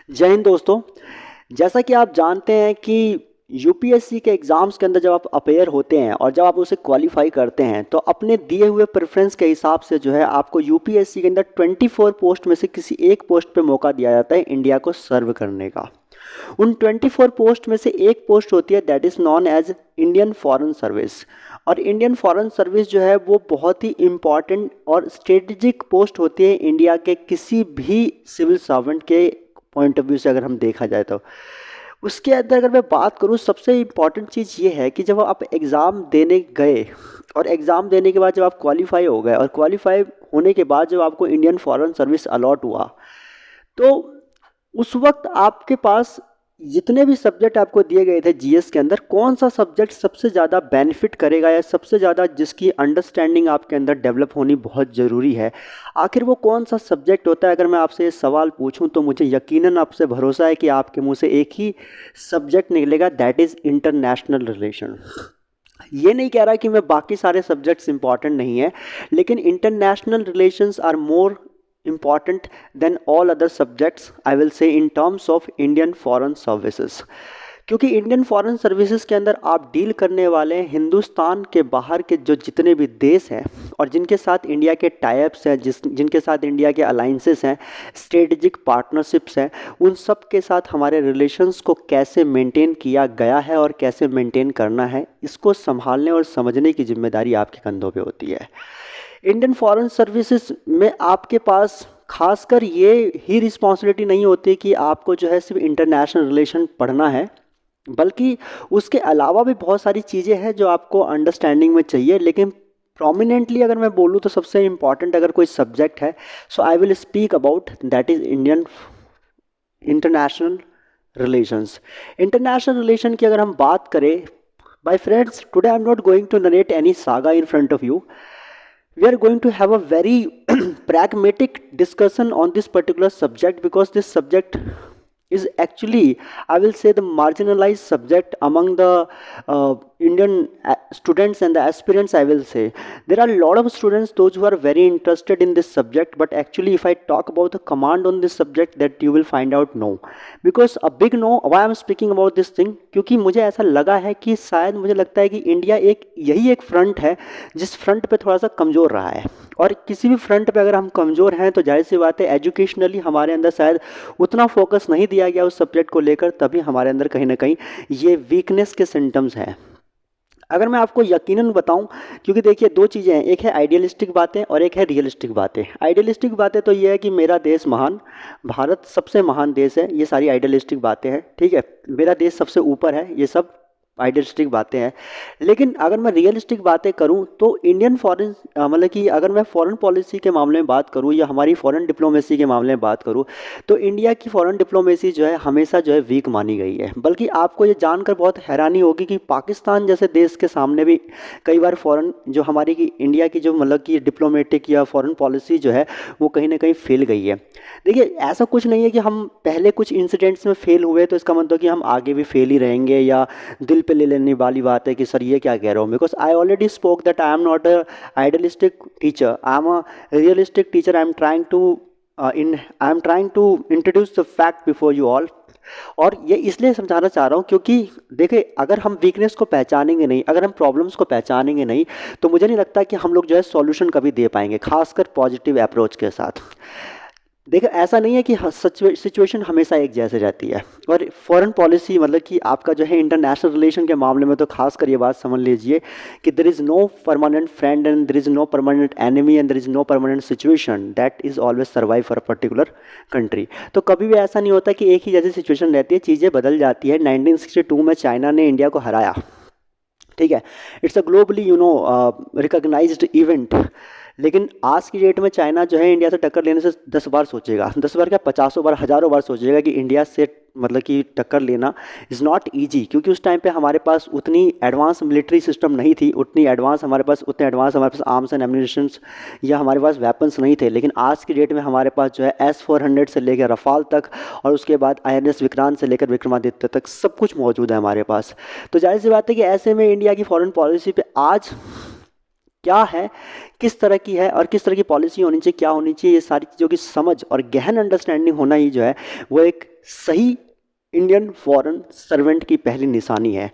जय हिंद दोस्तों। जैसा कि आप जानते हैं कि यूपीएससी के एग्ज़ाम्स के अंदर जब आप अपेयर होते हैं और जब आप उसे क्वालिफाई करते हैं तो अपने दिए हुए प्रेफरेंस के हिसाब से जो है आपको यूपीएससी के अंदर 24 पोस्ट में से किसी एक पोस्ट पे मौका दिया जाता है इंडिया को सर्व करने का। उन 24 पोस्ट में से एक पोस्ट होती है that is known as Indian foreign service. और इंडियन फॉरेन सर्विस जो है वो बहुत ही इम्पॉर्टेंट और स्ट्रेटजिक पोस्ट होती है इंडिया के किसी भी सिविल सर्वेंट के पॉइंट ऑफ व्यू से अगर हम देखा जाए तो। उसके अंदर अगर मैं बात करूँ सबसे इम्पॉर्टेंट चीज़ ये है कि जब आप एग्ज़ाम देने गए और एग्ज़ाम देने के बाद जब आप क्वालिफाई हो गए और क्वालिफाई होने के बाद जब आपको इंडियन फॉरेन सर्विस अलॉट हुआ तो उस वक्त आपके पास जितने भी सब्जेक्ट आपको दिए गए थे जीएस के अंदर कौन सा सब्जेक्ट सबसे ज़्यादा बेनिफिट करेगा या सबसे ज़्यादा जिसकी अंडरस्टैंडिंग आपके अंदर डेवलप होनी बहुत ज़रूरी है, आखिर वो कौन सा सब्जेक्ट होता है? अगर मैं आपसे ये सवाल पूछूं तो मुझे यकीनन आपसे भरोसा है कि आपके मुंह से एक ही सब्जेक्ट निकलेगा दैट इज़ इंटरनेशनल रिलेशन। ये नहीं कह रहा कि मैं बाकी सारे सब्जेक्ट्स इंपॉर्टेंट नहीं है, लेकिन international relations are more important than all other subjects I will say in terms of Indian foreign services। क्योंकि इंडियन फॉरेन सर्विसेज के अंदर आप डील करने वाले हैं हिंदुस्तान के बाहर के जो जितने भी देश हैं और जिनके साथ इंडिया के टाइप्स हैं, जिनके साथ इंडिया के अलाइंसेस हैं, स्ट्रेटजिक पार्टनरशिप्स हैं, उन सब के साथ हमारे रिलेशंस को कैसे मेंटेन किया गया है और कैसे मेंटेन करना है, इसको संभालने और समझने की जिम्मेदारी आपके कंधों पे होती है। इंडियन फॉरेन सर्विसेज में आपके पास खासकर ये ही रिस्पॉन्सिबिलिटी नहीं होती कि आपको जो है सिर्फ इंटरनेशनल रिलेशन पढ़ना है, बल्कि उसके अलावा भी बहुत सारी चीज़ें हैं जो आपको अंडरस्टैंडिंग में चाहिए। लेकिन प्रोमिनेंटली अगर मैं बोलूँ तो सबसे इम्पॉर्टेंट अगर कोई सब्जेक्ट है so I will speak about that is Indian international relations. International relation की अगर हम बात करें, my friends, today I am not going to narrate any saga in front of you. We are going to have a very pragmatic discussion on this particular subject because this subject is actually, I will say, the marginalized subject among the Indian students and the aspirants. I will say there are a lot of students those who are very interested in this subject, but actually if I talk about the command on this subject that you will find out no, because a big no. Why I am speaking about this thing, क्योंकि मुझे ऐसा लगा है कि शायद मुझे लगता है कि इंडिया एक यही एक फ्रंट है जिस फ्रंट पे थोड़ा सा कमज़ोर रहा है। और किसी भी फ्रंट पे अगर हम कमज़ोर हैं तो जाहिर सी बात है एजुकेशनली हमारे अंदर शायद उतना फोकस नहीं दिया गया उस सब्जेक्ट को लेकर, तभी हमारे अंदर कहीं ना कहीं ये वीकनेस के सिम्टम्स हैं। अगर मैं आपको यकीनन बताऊं, क्योंकि देखिए दो चीज़ें हैं, एक है आइडियलिस्टिक बातें और एक है रियलिस्टिक बातें। आइडियलिस्टिक बातें तो ये है कि मेरा देश महान, भारत सबसे महान देश है, ये सारी आइडियलिस्टिक बातें हैं, ठीक है। मेरा देश सबसे ऊपर है, ये सब आइडियलिस्टिक बातें हैं। लेकिन अगर मैं रियलिस्टिक बातें करूं तो इंडियन फॉरेन मतलब कि अगर मैं फॉरेन पॉलिसी के मामले में बात करूं या हमारी फॉरेन डिप्लोमेसी के मामले में बात करूं तो इंडिया की फॉरेन डिप्लोमेसी जो है हमेशा जो है वीक मानी गई है। बल्कि आपको ये जानकर बहुत हैरानी होगी कि पाकिस्तान जैसे देश के सामने भी कई बार फॉरेन जो हमारी की इंडिया की जो मतलब कि डिप्लोमेटिक या फॉरेन पॉलिसी जो है वो कहीं ना कहीं फेल गई है। देखिए ऐसा कुछ नहीं है कि हम पहले कुछ इंसिडेंट्स में फेल हुए तो इसका मतलब कि हम आगे भी फेल ही रहेंगे या दिल पे ले लेने वाली बात है कि सर ये क्या कह रहा हूँ। Because I already spoke that I am not a idealistic teacher, I am a realistic teacher. I am trying to introduce the fact before you all. और ये इसलिए समझाना चाह रहा हूँ क्योंकि देखिए अगर हम वीकनेस को पहचानेंगे नहीं, अगर हम प्रॉब्लम्स को पहचानेंगे नहीं तो मुझे नहीं लगता कि हम लोग जो है सॉल्यूशन कभी दे पाएंगे, खासकर पॉजिटिव अप्रोच के साथ। देखिए ऐसा नहीं है कि सिचुएशन हमेशा एक जैसे रहती है। और फॉरेन पॉलिसी मतलब कि आपका जो है इंटरनेशनल रिलेशन के मामले में तो खास कर ये बात समझ लीजिए कि there is no permanent friend and there is no permanent enemy and there is no permanent situation that is always survive for a particular country. तो कभी भी ऐसा नहीं होता कि एक ही जैसी सिचुएशन रहती है, चीज़ें बदल जाती है। 1962 में चाइना ने इंडिया को हराया, ठीक है, it's a globally recognised event. लेकिन आज की डेट में चाइना जो है इंडिया से टक्कर लेने से 10 बार सोचेगा, 10 बार क्या 50 बार, हज़ारों बार सोचेगा कि इंडिया से मतलब कि टक्कर लेना इज़ नॉट ईजी। क्योंकि उस टाइम पे हमारे पास उतनी एडवांस मिलिट्री सिस्टम नहीं थी, उतने एडवांस हमारे पास आर्म्स एंड एम्यूनिशंस या हमारे पास वेपन्स नहीं थे। लेकिन आज की डेट में हमारे पास जो है S-400 से लेकर रफाल तक और उसके बाद INS विक्रांत से लेकर विक्रमादित्य तक सब कुछ मौजूद है हमारे पास। तो जाहिर सी बात है कि ऐसे में इंडिया की फॉरेन पॉलिसी पे आज क्या है, किस तरह की है और किस तरह की पॉलिसी होनी चाहिए, क्या होनी चाहिए, ये सारी चीज़ों की समझ और गहन अंडरस्टैंडिंग होना ही जो है वो एक सही इंडियन फॉरेन सर्वेंट की पहली निशानी है।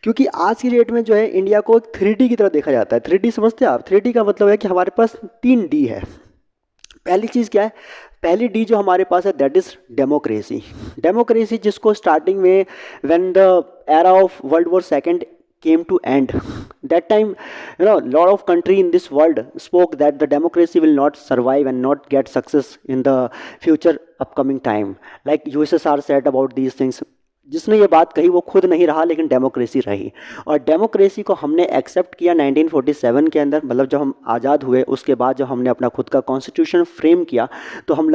क्योंकि आज की डेट में जो है इंडिया को एक 3D की तरह देखा जाता है। 3D समझते हैं आप? 3D का मतलब है कि हमारे पास 3D है। पहली चीज़ क्या है? पहली डी जो हमारे पास है दैट इज़ डेमोक्रेसी। डेमोक्रेसी जिसको स्टार्टिंग में when the era of world war second came to end, that time, lot of country in this world spoke that the democracy will not survive and not get success in the future upcoming time, like USSR said about these things। जिसने ये बात कही वो खुद नहीं रहा लेकिन democracy रही। और डेमोक्रेसी को हमने एक्सेप्ट किया 1947 के अंदर, मतलब जब हम आज़ाद हुए उसके बाद जब हमने अपना खुद का कॉन्स्टिट्यूशन फ्रेम किया तो हम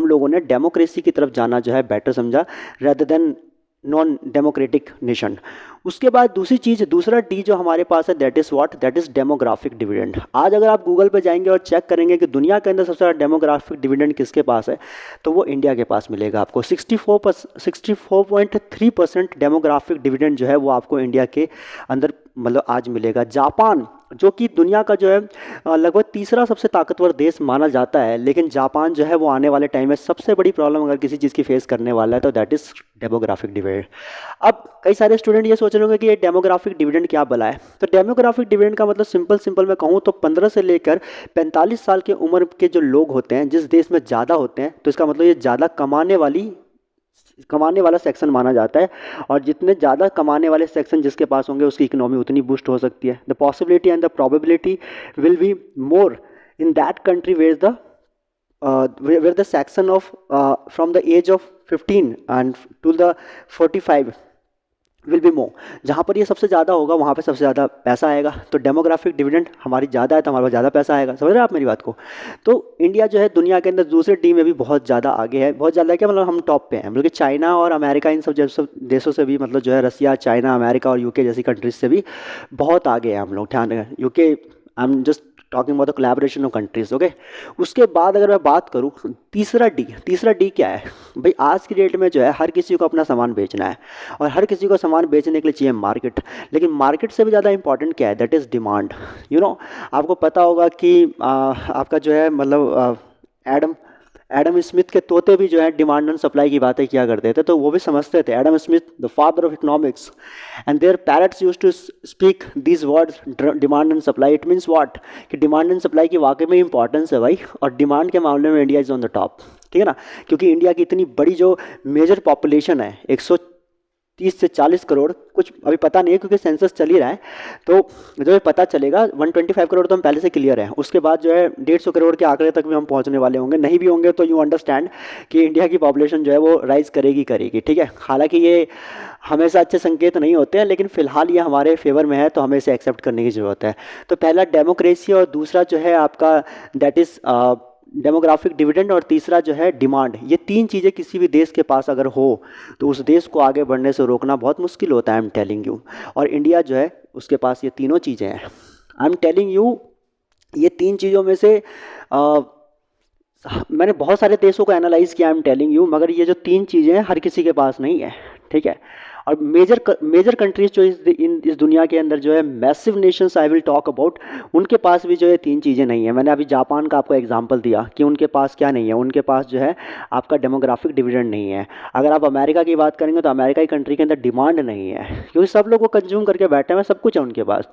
लोगों ने डेमोक्रेसी की तरफ जाना जो है बेटर समझा rather than non democratic nation. उसके बाद दूसरी चीज़, दूसरा डी जो हमारे पास है that is what, that is demographic dividend. आज अगर आप गूगल पे जाएंगे और चेक करेंगे कि दुनिया के अंदर सबसे ज़्यादा डेमोग्राफिक डिविडेंड किसके पास है, तो वो इंडिया के पास मिलेगा आपको। 64.3% डेमोग्राफिक डिविडेंड जो है वो आपको इंडिया के अंदर मतलब आज मिलेगा। जापान जो कि दुनिया का जो है लगभग तीसरा सबसे ताकतवर देश माना जाता है, लेकिन जापान जो है वो आने वाले टाइम में सबसे बड़ी प्रॉब्लम अगर किसी चीज़ की फेस करने वाला है तो दैट इज़ डेमोग्राफिक डिविडेंड। अब कई सारे स्टूडेंट ये सोच रहे होंगे कि ये डेमोग्राफिक डिविडेंड क्या भला है। तो डेमोग्राफिक डिविडेंड का मतलब सिंपल मैं कहूँ तो 15 से लेकर 45 साल की उम्र के जो लोग होते हैं जिस देश में ज़्यादा होते हैं, तो इसका मतलब ये ज़्यादा कमाने वाला सेक्शन माना जाता है। और जितने ज़्यादा कमाने वाले सेक्शन जिसके पास होंगे उसकी इकोनॉमी उतनी बूस्ट हो सकती है। The possibility and the probability will be more in that country where the section of from the age of 15 and to the 45 will be more. जहाँ पर ये सबसे ज़्यादा होगा वहाँ पे सबसे ज़्यादा पैसा आएगा। तो डेमोग्राफिक डिविडेंड हमारी ज़्यादा है तो हमारे पास ज़्यादा पैसा आएगा। समझ रहे हैं आप मेरी बात को? तो इंडिया जो है दुनिया के अंदर दूसरे डी में भी बहुत ज़्यादा आगे है। बहुत ज़्यादा क्या मतलब हम टॉप पे हैं, बल्कि चाइना और अमेरिका इन सब देशों से भी, मतलब जो है रसिया, चाइना, अमेरिका और यूके जैसी कंट्रीज से भी बहुत आगे हैं हम लोग। ध्यान रखें, UK, I am just talking about the collaboration of countries. Okay, उसके बाद अगर मैं बात करूँ तीसरा डी क्या है भाई? आज की डेट में जो है हर किसी को अपना सामान बेचना है और हर किसी को सामान बेचने के लिए चाहिए मार्केट। लेकिन मार्केट से भी ज़्यादा इंपॉर्टेंट क्या है? That is demand. आपको पता होगा कि आपका जो है मतलब एडम स्मिथ के तोते भी जो है डिमांड एंड सप्लाई की बातें किया करते थे, तो वो भी समझते थे। Adam Smith, the father of economics, and their parrots used to speak these words, demand and supply. It means what, कि डिमांड एंड सप्लाई की वाकई में इंपॉर्टेंस है भाई। और डिमांड के मामले में India is on the top, ठीक है ना? क्योंकि इंडिया की इतनी बड़ी जो मेजर पॉपुलेशन है 130 से 40 करोड़, कुछ अभी पता नहीं है क्योंकि सेंसस चल ही रहा है, तो जब ये पता चलेगा 125 करोड़ तो हम पहले से क्लियर हैं। उसके बाद जो है 150 करोड़ के आंकड़े तक भी हम पहुंचने वाले होंगे। नहीं भी होंगे तो यू अंडरस्टैंड कि इंडिया की पॉपुलेशन जो है वो राइज करेगी, ठीक है। हालांकि ये हमेशा अच्छे संकेत नहीं होते हैं, लेकिन फिलहाल ये हमारे फेवर में है तो हमें इसे एक्सेप्ट करने की ज़रूरत है। तो पहला डेमोक्रेसी और दूसरा जो है आपका दैट इज़ डेमोग्राफिक डिविडेंड और तीसरा जो है डिमांड। ये तीन चीज़ें किसी भी देश के पास अगर हो तो उस देश को आगे बढ़ने से रोकना बहुत मुश्किल होता है, आई एम टेलिंग यू। और इंडिया जो है उसके पास ये तीनों चीज़ें हैं, आई एम टेलिंग यू। ये तीन चीज़ों में से मैंने बहुत सारे देशों को एनालाइज किया, आई एम टेलिंग यू, मगर ये जो तीन चीज़ें हैं हर किसी के पास नहीं है, ठीक है। और मेजर कंट्रीज जो इस दुनिया के अंदर जो है massive Nations I will talk about, उनके पास भी जो है तीन चीज़ें नहीं है। मैंने अभी जापान का आपको एग्जांपल दिया कि उनके पास क्या नहीं है, उनके पास जो है आपका डेमोग्राफिक डिविडेंड नहीं है। अगर आप अमेरिका की बात करेंगे तो अमेरिका की कंट्री के अंदर डिमांड नहीं है, क्योंकि सब लोग वो कंज्यूम करके बैठे हैं, सब कुछ है उनके पास।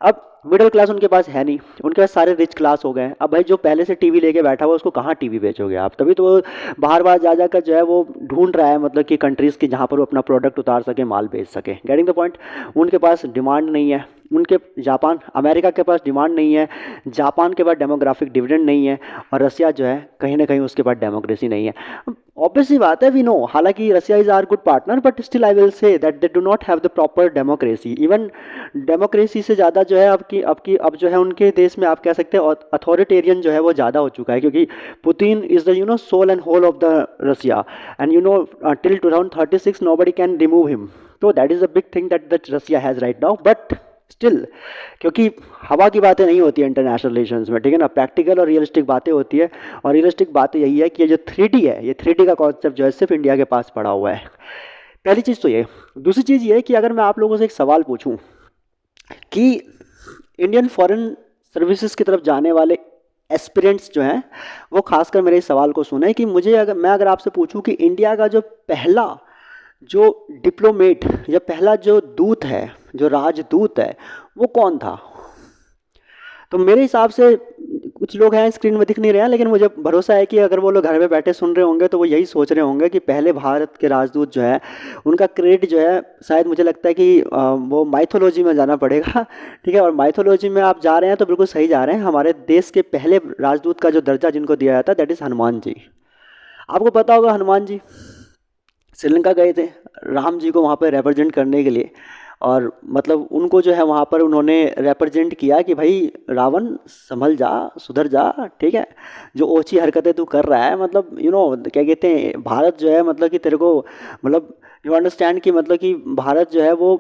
अब मिडिल क्लास उनके पास है नहीं, उनके पास सारे रिच क्लास हो गए। अब भाई जो पहले से टीवी लेके बैठा हुआ उसको कहाँ टीवी बेचोगे आप? तभी तो वो बाहर जा जाकर जो है वो ढूंढ रहा है, मतलब कि कंट्रीज़ की जहाँ पर वो अपना प्रोडक्ट उतार सके, माल बेच सके। Getting the point. उनके पास डिमांड नहीं है, अमेरिका के पास डिमांड नहीं है, जापान के पास डेमोग्राफिक डिविडेंड नहीं है, और रसिया जो है कहीं ना कहीं उसके पास डेमोक्रेसी नहीं है। ऑब्वियस सी बात है, वी नो, हालांकि Russia is our good partner, but still I will say that they do not have the proper democracy. Even democracy से ज़्यादा जो है अब जो है उनके देश में आप कह सकते हैं अथॉरिटेरियन जो है वो ज़्यादा हो चुका है, क्योंकि Putin is the soul and whole of the Russia, and till 2036 nobody can remove him। तो that is a big thing that Russia has right now, but still, क्योंकि हवा की बातें नहीं होती है इंटरनेशनल रिलेशंस में, ठीक है ना, प्रैक्टिकल और रियलिस्टिक बातें होती है। और रियलिस्टिक बात यही है कि ये जो 3D है, ये 3D का कॉन्सेप्ट जो है सिर्फ इंडिया के पास पड़ा हुआ है। पहली चीज़ तो ये। दूसरी चीज़ ये है कि अगर मैं आप लोगों से एक सवाल पूछूं कि इंडियन फॉरेन सर्विसेज की तरफ जाने वाले एस्पिरेंट्स जो हैं वो खासकर मेरे इस सवाल को सुने कि मुझे अगर आपसे पूछूं कि इंडिया का जो पहला जो डिप्लोमेट या पहला जो दूत है, जो राजदूत है, वो कौन था? तो मेरे हिसाब से कुछ लोग हैं स्क्रीन में दिख नहीं रहे हैं, लेकिन मुझे भरोसा है कि अगर वो लोग घर में बैठे सुन रहे होंगे तो वो यही सोच रहे होंगे कि पहले भारत के राजदूत जो है उनका क्रेडिट जो है शायद मुझे लगता है कि वो माइथोलॉजी में जाना पड़ेगा। ठीक है, और माइथोलॉजी में आप जा रहे हैं तो बिल्कुल सही जा रहे हैं। हमारे देश के पहले राजदूत का जो दर्जा जिनको दिया जाता है दैट इज़ हनुमान जी। आपको पता होगा हनुमान जी श्रीलंका गए थे राम जी को वहाँ पर रिप्रेजेंट करने के लिए, और मतलब उनको जो है वहाँ पर उन्होंने रिप्रेजेंट किया कि भाई रावण संभल जा, सुधर जा, ठीक है, जो ओछी हरकतें तू कर रहा है, मतलब क्या कहते हैं, भारत जो है मतलब कि तेरे को, मतलब यू अंडरस्टैंड कि मतलब कि भारत जो है वो,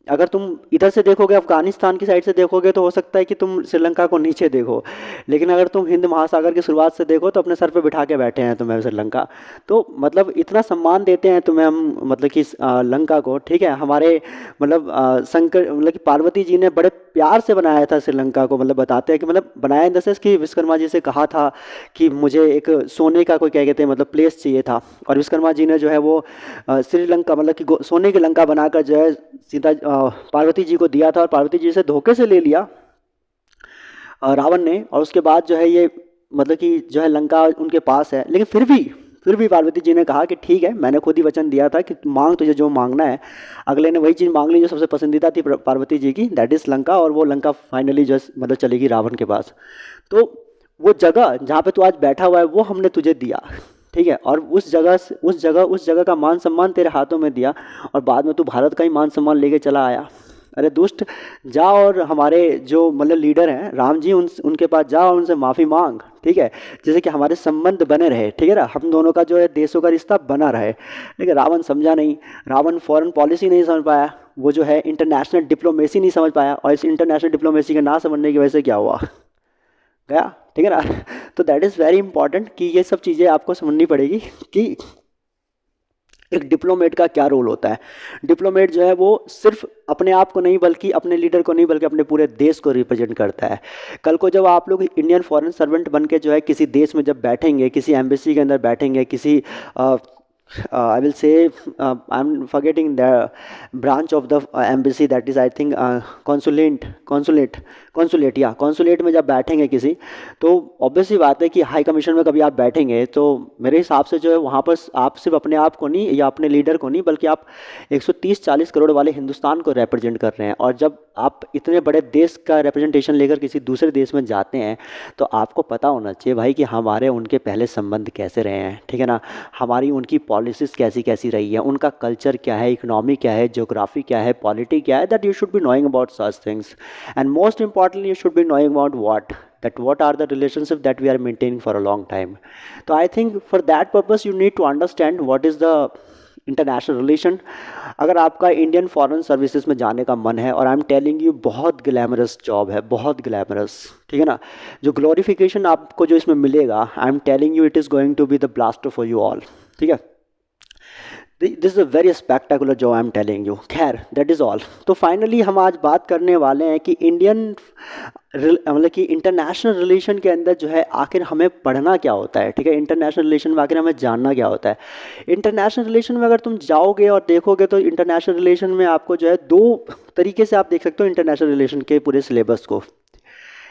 अगर तुम इधर से देखोगे अफगानिस्तान की साइड से देखोगे तो हो सकता है कि तुम श्रीलंका को नीचे देखो, लेकिन अगर तुम हिंद महासागर की शुरुआत से देखो तो अपने सर पे बिठा के बैठे हैं तुम्हें श्रीलंका। तो मतलब इतना सम्मान देते हैं तुम्हें हम, मतलब कि लंका को, ठीक है। हमारे मतलब शंकर, मतलब कि पार्वती जी ने बड़े प्यार से बनाया था श्रीलंका को, मतलब बताते हैं कि मतलब बनाया इन द सेंस कि विश्वकर्मा जी से कहा था कि मुझे एक सोने का कोई क्या कहते हैं मतलब प्लेस चाहिए था, और विश्वकर्मा जी ने जो है वो श्रीलंका मतलब कि सोने की लंका बनाकर जो है सीता पार्वती जी को दिया था, और पार्वती जी से धोखे से ले लिया रावण ने, और उसके बाद जो है ये मतलब कि जो है लंका उनके पास है, लेकिन फिर भी पार्वती जी ने कहा कि ठीक है, मैंने खुद ही वचन दिया था कि मांग, तुझे जो मांगना है। अगले ने वही चीज़ मांग ली जो सबसे पसंदीदा थी पार्वती जी की, दैट इज़ लंका, और वो लंका फाइनली जो मतलब चलेगी रावण के पास। तो वो जगह जहाँ पे तू आज बैठा हुआ है वो हमने तुझे दिया, ठीक है, और उस जगह का मान सम्मान तेरे हाथों में दिया, और बाद में तू भारत का ही मान सम्मान लेके चला आया। अरे दुष्ट, जा और हमारे जो मतलब लीडर हैं राम जी, उनके पास जा और उनसे माफ़ी मांग, ठीक है, जैसे कि हमारे संबंध बने रहे, ठीक है ना, हम दोनों का जो है देशों का रिश्ता बना रहे। लेकिन रावण समझा नहीं, रावण फॉरेन पॉलिसी नहीं समझ पाया, वो जो है इंटरनेशनल डिप्लोमेसी नहीं समझ पाया, और इस इंटरनेशनल डिप्लोमेसी के ना समझने की वजह से क्या हुआ, गया, ठीक है ना। तो दैट इज़ वेरी इंपॉर्टेंट कि ये सब चीज़ें आपको समझनी पड़ेगी कि एक डिप्लोमेट का क्या रोल होता है। डिप्लोमेट जो है वो सिर्फ अपने आप को नहीं, बल्कि अपने लीडर को नहीं, बल्कि अपने पूरे देश को रिप्रेजेंट करता है। कल को जब आप लोग इंडियन फॉरेन सर्वेंट बन के जो है किसी देश में जब बैठेंगे, किसी एम्बेसी के अंदर बैठेंगे, किसी I will say I'm forgetting the branch of the embassy, that is I think consulate या consulate में जब बैठेंगे किसी, तो ऑब्वियस सी बात है कि हाई कमीशन में कभी आप बैठेंगे तो मेरे हिसाब से जो है वहाँ पर आप सिर्फ अपने आप को नहीं या अपने लीडर को नहीं, बल्कि आप 130-40 करोड़ वाले हिंदुस्तान को रिप्रेजेंट कर रहे हैं। और जब आप इतने बड़े देश का रिप्रेजेंटेशन लेकर किसी दूसरे देश में जाते हैं तो आपको पता होना चाहिए भाई कि हमारे उनके पहले संबंध कैसे रहे हैं, ठीक है ना, हमारी उनकी पॉलिसीज़ कैसी कैसी रही है, उनका कल्चर क्या है, इकोनॉमी क्या है, ज्योग्राफी क्या है, पॉलिटी क्या है, that you should be knowing about such things. And most importantly you should be knowing about what are the relationship that we are maintaining for a long time. So I think for that purpose you need to understand what is the international relation. अगर आपका Indian foreign services में जाने का मन है, और आई am telling you बहुत glamorous job है, बहुत ग्लैमरस, ठीक है ना, जो ग्लोरिफिकेशन आपको जो इसमें मिलेगा, I am telling you it is going to be the blaster for you all, ठीक है। This is a very spectacular job I am telling you. खैर दैट इज़ ऑल। तो फाइनली हम आज बात करने वाले हैं कि इंडियन मतलब कि इंटरनेशनल रिलेशन के अंदर जो है आखिर हमें पढ़ना क्या होता है, ठीक है, इंटरनेशनल रिलेशन में आखिर हमें जानना क्या होता है। इंटरनेशनल रिलेशन में अगर तुम जाओगे और देखोगे तो इंटरनेशनल रिलेशन में आपको जो है दो तरीके से आप देख सकते हो इंटरनेशनल रिलेशन के पूरे सिलेबस को।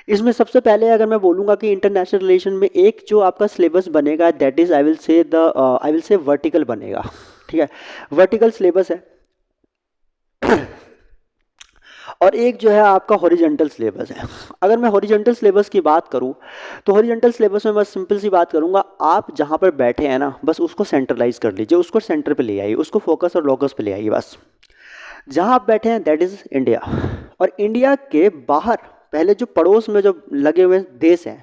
इसमें सबसे पहले अगर मैं बोलूँगा कि इंटरनेशनल रिलेशन में एक जो आपका सिलेबस बनेगा दैट इज़ आई विल से वर्टिकल बनेगा, ठीक है, वर्टिकल सिलेबस है। और एक जो है आपका हॉरिजॉन्टल सिलेबस है। अगर मैं हॉरिजॉन्टल सिलेबस की बात करूं तो हॉरिजॉन्टल सिलेबस में बस सिंपल सी बात करूंगा, आप जहां पर बैठे हैं ना बस उसको सेंट्रलाइज कर लीजिए, उसको सेंटर पे ले आइए, उसको फोकस और लोकस पे ले आइए। बस जहां आप बैठे हैं दैट इज़ इंडिया, और इंडिया के बाहर पहले जो पड़ोस में जो लगे हुए देश हैं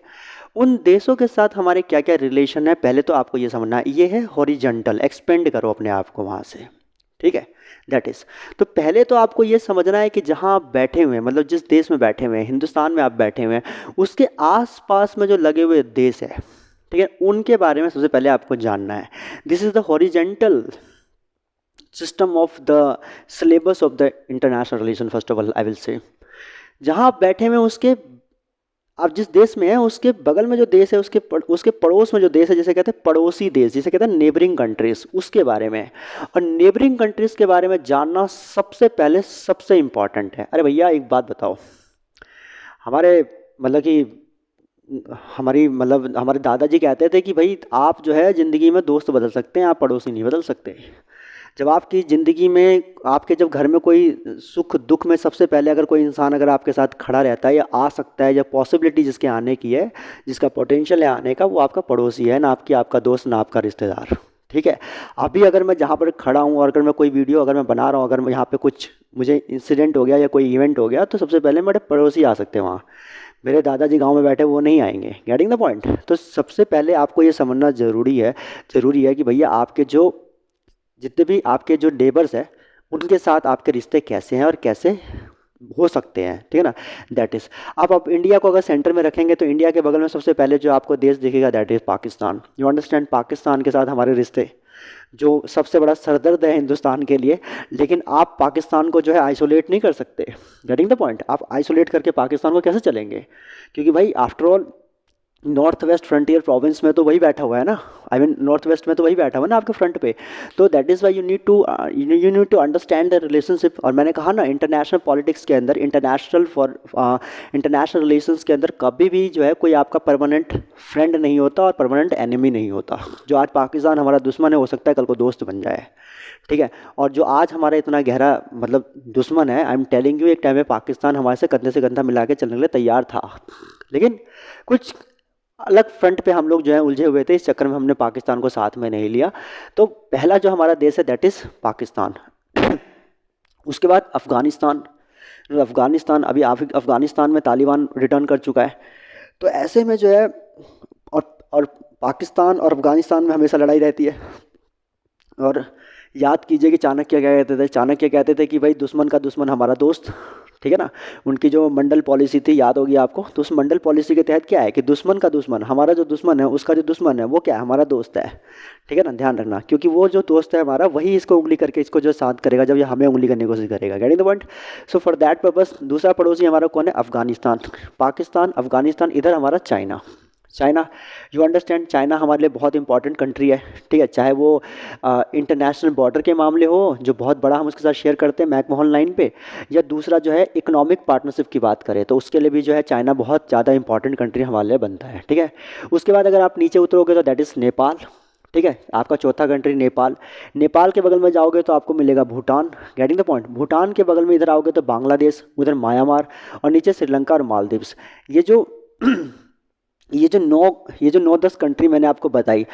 उन देशों के साथ हमारे क्या क्या रिलेशन है पहले तो आपको ये समझना है। ये है हॉरिजॉन्टल, एक्सपेंड करो अपने आप को वहाँ से, ठीक है, दैट इज़। तो पहले तो आपको ये समझना है कि जहाँ आप बैठे हुए हैं, मतलब जिस देश में बैठे हुए हैं, हिंदुस्तान में आप बैठे हुए हैं, उसके आसपास में जो लगे हुए देश है, ठीक है, उनके बारे में सबसे पहले आपको जानना है। This is the horizontal system of the syllabus of the international relation. First of all I will से जहाँ आप बैठे हुए हैं उसके आप जिस देश में हैं उसके बगल में जो देश है उसके पड़ोस में जो देश है, जिसे कहते हैं पड़ोसी देश, जिसे कहते हैं नेबरिंग कंट्रीज, उसके बारे में। और नेबरिंग कंट्रीज के बारे में जानना सबसे पहले सबसे इम्पॉर्टेंट है। अरे भैया एक बात बताओ, हमारे मतलब कि हमारे दादाजी कहते थे कि भाई आप जो है ज़िंदगी में दोस्त बदल सकते हैं, आप पड़ोसी नहीं बदल सकते। जब आपकी ज़िंदगी में आपके जब घर में कोई सुख दुख में सबसे पहले अगर कोई इंसान अगर आपके साथ खड़ा रहता है या आ सकता है, या पॉसिबिलिटी जिसके आने की है, जिसका पोटेंशियल है आने का, वो आपका पड़ोसी है, ना आपकी आपका दोस्त, ना आपका रिश्तेदार। ठीक है। अभी अगर मैं जहाँ पर खड़ा हूँ और अगर मैं कोई वीडियो अगर मैं बना रहा हूँ, अगर मैं यहाँ पे कुछ मुझे इंसिडेंट हो गया या कोई इवेंट हो गया, तो सबसे पहले मेरे पड़ोसी आ सकते हैं वहाँ। मेरे दादाजी गांव में बैठे वो नहीं आएंगे। Getting the point. तो सबसे पहले आपको ये समझना ज़रूरी है कि भैया आपके जो जितने भी आपके जो नेबर्स हैं उनके साथ आपके रिश्ते कैसे हैं और कैसे हो सकते हैं। ठीक है ना। दैट इज़, आप इंडिया को अगर सेंटर में रखेंगे तो इंडिया के बगल में सबसे पहले जो आपको देश दिखेगा that is Pakistan. You understand. Pakistan के साथ हमारे रिश्ते जो सबसे बड़ा सरदर्द है हिंदुस्तान के लिए, लेकिन आप पाकिस्तान को जो है आइसोलेट नहीं कर सकते। Getting the point. आप आइसोलेट करके पाकिस्तान को कैसे चलेंगे, क्योंकि भाई after all north west frontier province में तो वही बैठा हुआ है ना। आई मीन नॉर्थ वेस्ट में तो वही बैठा हुआ है ना आपके फ्रंट पे। तो that is why you need to understand the relationship. और मैंने कहा ना, इंटरनेशनल पॉलिटिक्स के अंदर, इंटरनेशनल रिलेशंस के अंदर कभी भी जो है कोई आपका परमानेंट फ्रेंड नहीं होता और परमानेंट एनिमी नहीं होता। जो आज पाकिस्तान हमारा दुश्मन है, हो सकता है कल को दोस्त बन जाए। ठीक है। और जो आज हमारा इतना गहरा मतलब दुश्मन है, आई एम टेलिंग यू, एक टाइम में पाकिस्तान हमारे से कंधा मिला के चलने के लिए तैयार था, लेकिन कुछ अलग फ्रंट पे हम लोग जो है उलझे हुए थे। इस चक्कर में हमने पाकिस्तान को साथ में नहीं लिया। तो पहला जो हमारा देश है दैट इज़ पाकिस्तान। उसके बाद अफ़गानिस्तान। अफ़गानिस्तान अभी अफ़गानिस्तान में तालिबान रिटर्न कर चुका है। तो ऐसे में जो है और पाकिस्तान और अफ़गानिस्तान में हमेशा लड़ाई रहती है। और याद कीजिए कि चाणक्य क्या कहते थे। चाणक्य कहते थे कि भाई दुश्मन का दुश्मन हमारा दोस्त। ठीक है ना। उनकी जो मंडल पॉलिसी थी याद होगी आपको। तो उस मंडल पॉलिसी के तहत क्या है कि दुश्मन का दुश्मन, हमारा जो दुश्मन है उसका जो दुश्मन है वो क्या है, हमारा दोस्त है। ठीक है ना। ध्यान रखना, क्योंकि वो जो दोस्त है हमारा वही इसको उंगली करके इसको जो शांत करेगा जब ये हमें उंगली करने की कोशिश करेगा। Getting the point. So for that purpose दूसरा पड़ोसी हमारा कौन है, अफगानिस्तान। पाकिस्तान, अफगानिस्तान, इधर हमारा China. China, you understand, China हमारे लिए बहुत इंपॉर्टेंट कंट्री है। ठीक है। चाहे वो इंटरनेशनल बॉर्डर के मामले हो जो बहुत बड़ा हम उसके साथ शेयर करते हैं मैकमोहन लाइन पे, या दूसरा जो है इकोनॉमिक पार्टनरशिप की बात करें तो उसके लिए भी जो है चाइना बहुत ज़्यादा इंपॉर्टेंट कंट्री हमारे लिए बनता है। ठीक है। उसके बाद अगर आप नीचे उतरोगे तो दैट इज़ नेपाल। ठीक है। आपका चौथा कंट्री नेपाल। नेपाल के बगल में जाओगे तो आपको मिलेगा Bhutan. Getting the point. Bhutan के बगल में इधर आओगे तो बांग्लादेश, उधर म्यांमार, और नीचे श्रीलंका और मालदीव्स। ये जो ये जो 9-10 कंट्री मैंने आपको बताई,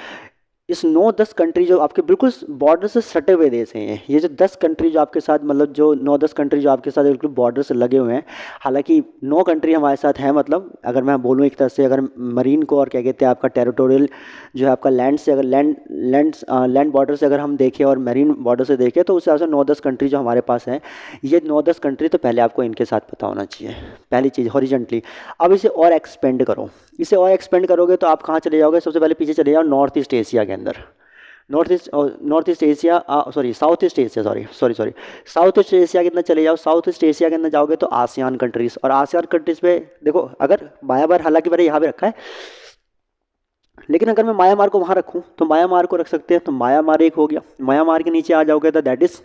इस 9-10 कंट्री जो आपके बिल्कुल बॉर्डर से सटे हुए देश हैं, ये जो 10 कंट्री जो आपके साथ मतलब जो 9-10 कंट्री जो आपके साथ बिल्कुल बॉर्डर से लगे हुए हैं। हालांकि 9 कंट्री हमारे साथ हैं, मतलब अगर मैं बोलूँ एक तरह से, अगर मरीन को और क्या कहते हैं आपका टेरिटोरियल जो है आपका लैंड से, अगर लैंड बॉर्डर से अगर हम देखें और मरीन बॉर्डर से देखें तो उस हिसाब से 9-10 कंट्री जो हमारे पास हैं, ये 9-10 कंट्री तो पहले आपको इनके साथ पता होना चाहिए। पहली चीज़ हॉरिजेंटली। अब इसे और एक्सपेंड करो। इसे और एक्सपेंड करोगे तो आप कहाँ चले जाओगे, सबसे पहले पीछे चले जाओ नॉर्थ ईस्ट एशिया के अंदर। North east Asia, south east Asia, sorry south east Asia के अंदर चले जाओ। साउथ ईस्ट एशिया के अंदर जाओगे तो आसियान कंट्रीज़, और आसियान कंट्रीज़ पे देखो, अगर म्यांमार, हालांकि मैंने यहाँ पे रखा है, लेकिन अगर मैं म्यांमार को वहाँ रखूँ तो म्यांमार को रख सकते हैं। तो म्यांमार एक हो गया। म्यांमार के नीचे आ जाओगे तो दैट इज़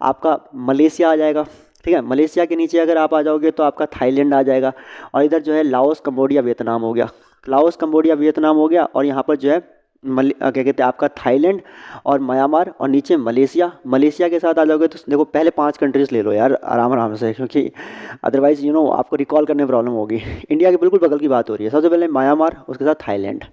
आपका मलेशिया आ जाएगा। ठीक है। मलेशिया के नीचे अगर आप आ जाओगे तो आपका थाईलैंड आ जाएगा। और इधर जो है लाओस, कंबोडिया, वियतनाम हो गया। लाओस, कंबोडिया, वियतनाम हो गया। और यहाँ पर जो है क्या कहते हैं आपका थाईलैंड और म्यांमार, और नीचे मलेशिया के साथ आ जाओगे तो देखो पहले 5 कंट्रीज़ ले लो यार आराम आराम से, क्योंकि अदरवाइज़ आपको रिकॉल करने में प्रॉब्लम होगी। इंडिया के बिल्कुल बगल की बात हो रही है। सबसे पहले म्यांमार, उसके साथ थाईलैंड,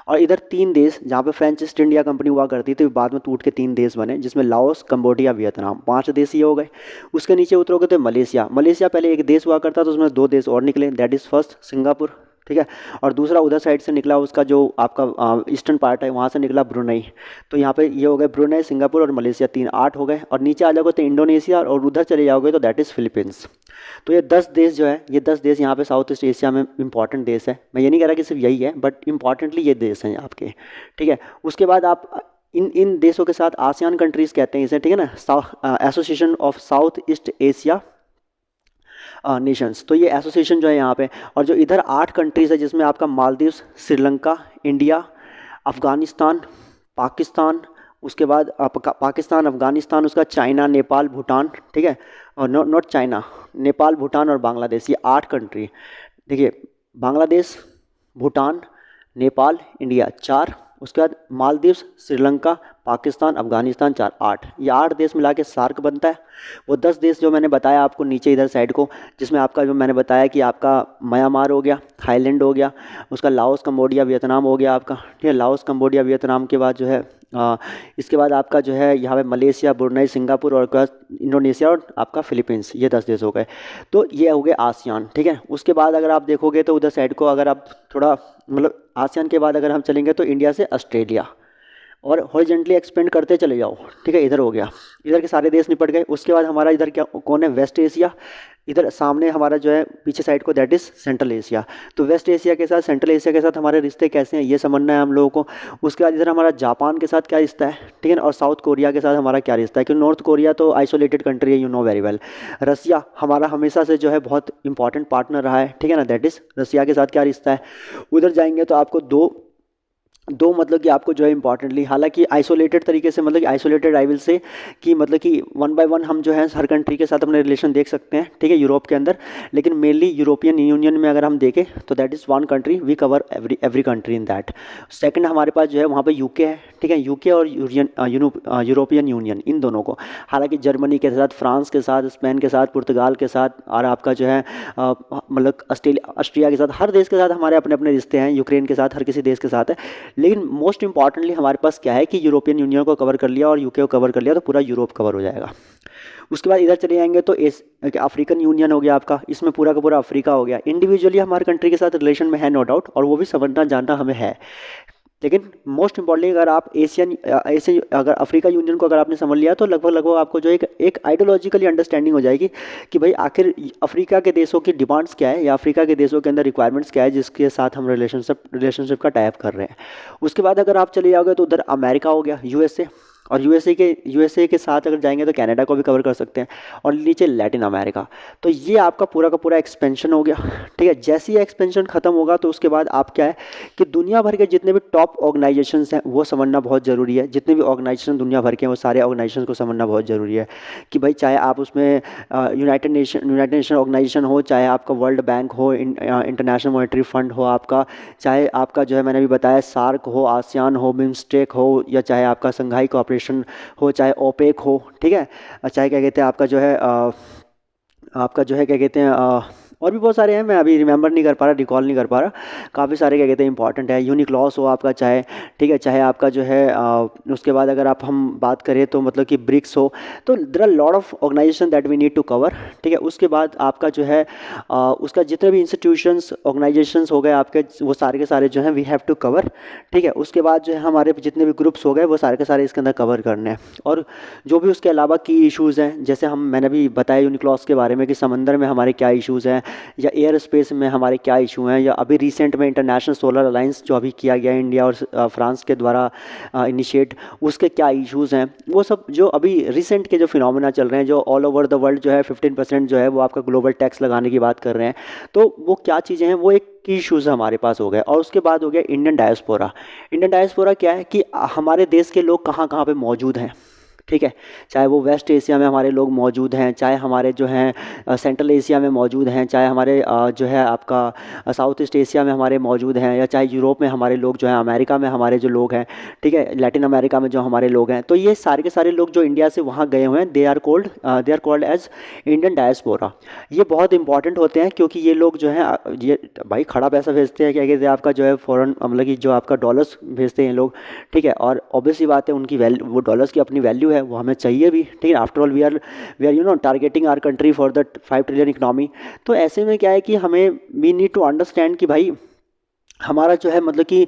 और इधर 3 देश जहाँ पे फ्रेंच ईस्ट इंडिया कंपनी हुआ करती थी, बाद में टूट के 3 देश बने, जिसमें लाओस, कंबोडिया, वियतनाम, 5 देश ये हो गए। उसके नीचे उतरोगे तो मलेशिया पहले एक देश हुआ करता था, तो उसमें 2 देश और निकले, दैट इज़ फर्स्ट सिंगापुर। ठीक है। और दूसरा उधर साइड से निकला, उसका जो आपका ईस्टर्न पार्ट है वहाँ से निकला ब्रुनई। तो यहाँ पे ये हो गए ब्रुनई, सिंगापुर और मलेशिया, 3, 8 हो गए। और नीचे आ जाओगे तो इंडोनेशिया, और उधर चले जाओगे तो दैट इज़ फिलीपींस। तो ये 10 देश जो है, ये 10 देश यहाँ पे साउथ ईस्ट एशिया में इंपॉर्टेंट देश है। मैं ये नहीं कह रहा कि सिर्फ यही है, बट इंपॉर्टेंटली ये देश हैं आपके। ठीक है। उसके बाद आप इन देशों के साथ आसियान कंट्रीज़ कहते हैं इसे। ठीक है ना। Association of south east Asia Nations. तो ये एसोसिएशन जो है यहाँ पे, और जो इधर 8 कंट्रीज़ है जिसमें आपका मालदीव, श्रीलंका, इंडिया, अफ़गानिस्तान, पाकिस्तान, उसके बाद पाकिस्तान, अफ़गानिस्तान, उसका चाइना, नेपाल, भूटान, ठीक है, और नॉट चाइना, नेपाल, भूटान और बांग्लादेश, ये 8 कंट्री। देखिए, बांग्लादेश, भूटान, नेपाल, इंडिया 4, उसके बाद मालदीव, श्रीलंका, पाकिस्तान, अफगानिस्तान 4, 8, ये 8 देश मिला के सार्क बनता है। वो 10 देश जो मैंने बताया आपको नीचे इधर साइड को, जिसमें आपका जो मैंने बताया कि आपका म्यांमार हो गया, थाईलैंड हो गया, उसका लाओस, कंबोडिया, वियतनाम हो गया आपका, ठीक है, लाओस, कंबोडिया, वियतनाम के बाद जो है इसके बाद आपका जो है यहाँ पे मलेशिया, ब्रुनई, सिंगापुर और इंडोनेशिया और आपका फिलीपींस, ये 10 देश हो गए। तो ये हो गए आसियान, ठीक है। उसके बाद अगर आप देखोगे तो उधर साइड को अगर आप थोड़ा मतलब आसियान के बाद अगर हम चलेंगे तो इंडिया से ऑस्ट्रेलिया, और हॉरिजेंटली एक्सपेंड करते चले जाओ, ठीक है, इधर हो गया, इधर के सारे देश निपट गए। उसके बाद हमारा इधर क्या कौन है, वेस्ट एशिया, इधर सामने हमारा जो है पीछे साइड को दैट इज़ सेंट्रल एशिया। तो वेस्ट एशिया के साथ, सेंट्रल एशिया के साथ हमारे रिश्ते कैसे हैं ये समझना है हम लोगों को। उसके बाद इधर हमारा जापान के साथ क्या रिश्ता है, ठीक है ना, और साउथ कोरिया के साथ हमारा क्या रिश्ता है, क्योंकि नॉर्थ कोरिया तो आइसोलेटेड कंट्री है, यू नो वेरी वेल। रसिया हमारा हमेशा से जो है बहुत इंपॉर्टेंट पार्टनर रहा है, ठीक है ना, दैट इज़ रसिया के साथ क्या रिश्ता है। उधर जाएंगे तो आपको दो दो मतलब कि आपको जो है इंपॉर्टेंटली, हालांकि आइसोलेटेड तरीके से, मतलब कि आइसोलेटेड आई विल से कि मतलब कि वन बाय वन हम जो है हर कंट्री के साथ अपने रिलेशन देख सकते हैं, ठीक है, यूरोप के अंदर। लेकिन मेनली यूरोपियन यूनियन में अगर हम देखें तो that is one country, we cover every country in that. Second हमारे पास जो है वहाँ पे यूके है, ठीक है, यूके और यूरोपियन यूनियन, इन दोनों को, हालांकि जर्मनी के साथ, फ्रांस के साथ, स्पेन के साथ, पुर्तगाल के साथ, और आपका जो है मतलब ऑस्ट्रिया के साथ, हर देश के साथ हमारे अपने अपने रिश्ते हैं, यूक्रेन के साथ, हर किसी देश के साथ है। लेकिन मोस्ट इंपॉर्टेंटली हमारे पास क्या है कि यूरोपियन यूनियन को कवर कर लिया और यूके को कवर कर लिया तो पूरा यूरोप कवर हो जाएगा। उसके बाद इधर चले जाएंगे तो अफ्रीकन यूनियन हो गया आपका, इसमें पूरा का पूरा अफ्रीका हो गया। इंडिविजुअली हमारे कंट्री के साथ रिलेशन में है नो डाउट, और वो भी समझना जानना हमें है। लेकिन मोस्ट इंपॉर्टेंटली अगर आप एशियन अगर अफ्रीका यूनियन को अगर आपने समझ लिया तो लगभग लगभग आपको जो एक आइडियोलॉजिकली अंडरस्टैंडिंग हो जाएगी कि भाई आखिर अफ्रीका के देशों की डिमांड्स क्या है या अफ्रीका के देशों के अंदर रिक्वायरमेंट्स क्या है जिसके साथ हम रिलेशनशिप का टाइप कर रहे हैं। उसके बाद अगर आप चले जाओगे तो उधर अमेरिका हो गया, यूएसए, और यूएसए के साथ अगर जाएंगे तो कनाडा को भी कवर कर सकते हैं, और नीचे लैटिन अमेरिका। तो ये आपका पूरा का पूरा एक्सपेंशन हो गया, ठीक है। जैसे ही एक्सपेंशन खत्म होगा तो उसके बाद आप क्या है कि दुनिया भर के जितने भी टॉप ऑर्गेनाइजेशंस हैं वो समझना बहुत ज़रूरी है। जितने भी ऑर्गेनाइजेशन दुनिया भर के हैं वो सारे ऑर्गेनाइजेशन को समझना बहुत ज़रूरी है कि भाई चाहे आप उसमें यूनाइटेड नेशन ऑर्गेनाइजेशन हो, चाहे आपका वर्ल्ड बैंक हो, इंटरनेशनल मॉनेटरी फंड हो आपका, चाहे आपका जो है मैंने भी बताया सार्क हो, आसियान हो, बिम्स्टेक हो, या चाहे आपका संघाई कोऑपरेशन हो, चाहे ओपेक हो, ठीक है, चाहे क्या कहते हैं आपका जो है आपका जो है क्या कहते हैं और भी बहुत सारे हैं, मैं अभी रिमेंबर नहीं कर पा रहा, रिकॉल नहीं कर पा रहा, काफ़ी सारे क्या कहते हैं इंपॉर्टेंट है। यूनिक्लॉस हो आपका, चाहे ठीक है, चाहे आपका जो है उसके बाद अगर हम बात करें तो मतलब कि ब्रिक्स हो, तो there are lot of organisation that we need to cover, ठीक है। उसके बाद आपका जो है उसका जितने भी इंस्टीट्यूशंस ऑर्गेनाइजेशंस हो गए आपके, वो सारे के सारे जो हैं वी हैव टू कवर, ठीक है। उसके बाद जो है हमारे जितने भी ग्रुप्स हो गए वो सारे के सारे इसके अंदर कवर करने हैं, और जो भी उसके अलावा की इशूज़ हैं, जैसे मैंने भी बताया यूनिक्लॉस के बारे में कि समंदर में हमारे क्या इशूज़ हैं, या एयर स्पेस में हमारे क्या इशू हैं, या अभी रिसेंट में इंटरनेशनल सोलर अलायंस जो अभी किया गया है इंडिया और फ्रांस के द्वारा इनिशिएट, उसके क्या इश्यूज़ हैं, वो सब जो अभी रिसेंट के जो फिनोमेना चल रहे हैं, जो ऑल ओवर द वर्ल्ड जो है 15% जो है वो आपका ग्लोबल टैक्स लगाने की बात कर रहे हैं, तो वो क्या चीज़ें हैं, वो एक की इशूज़ हमारे पास हो गए। और उसके बाद हो गया इंडियन डायस्पोरा। इंडियन डायस्पोरा क्या है कि हमारे देश के लोग कहाँ कहाँ पे मौजूद हैं, ठीक है, चाहे वो वेस्ट एशिया में हमारे लोग मौजूद हैं, चाहे हमारे जो हैं सेंट्रल एशिया में मौजूद हैं, चाहे हमारे जो है आपका साउथ ईस्ट एशिया में हमारे मौजूद हैं, या चाहे यूरोप में हमारे लोग जो हैं, अमेरिका में हमारे जो लोग हैं, ठीक है, लैटिन अमेरिका में जो हमारे लोग हैं, तो ये सारे के सारे लोग जो इंडिया से वहाँ गए हुए हैं they are called as Indian diaspora. ये बहुत इंपॉर्टेंट होते हैं क्योंकि ये लोग जो हैं ये भाई खड़ा पैसा भेजते हैं, क्या कहते हैं आपका जो है फॉरेन, मतलब कि जो आपका डॉलर्स भेजते हैं लोग, ठीक है, और ऑब्वियस सी बात है उनकी वैल्यू, वो डॉलर्स की अपनी वैल्यू है, वो हमें चाहिए भी, ठीक है। After all we are you know targeting our country for the 5 trillion economy. तो ऐसे में क्या है कि हमें वी नीड टू अंडरस्टैंड कि भाई हमारा जो है मतलब कि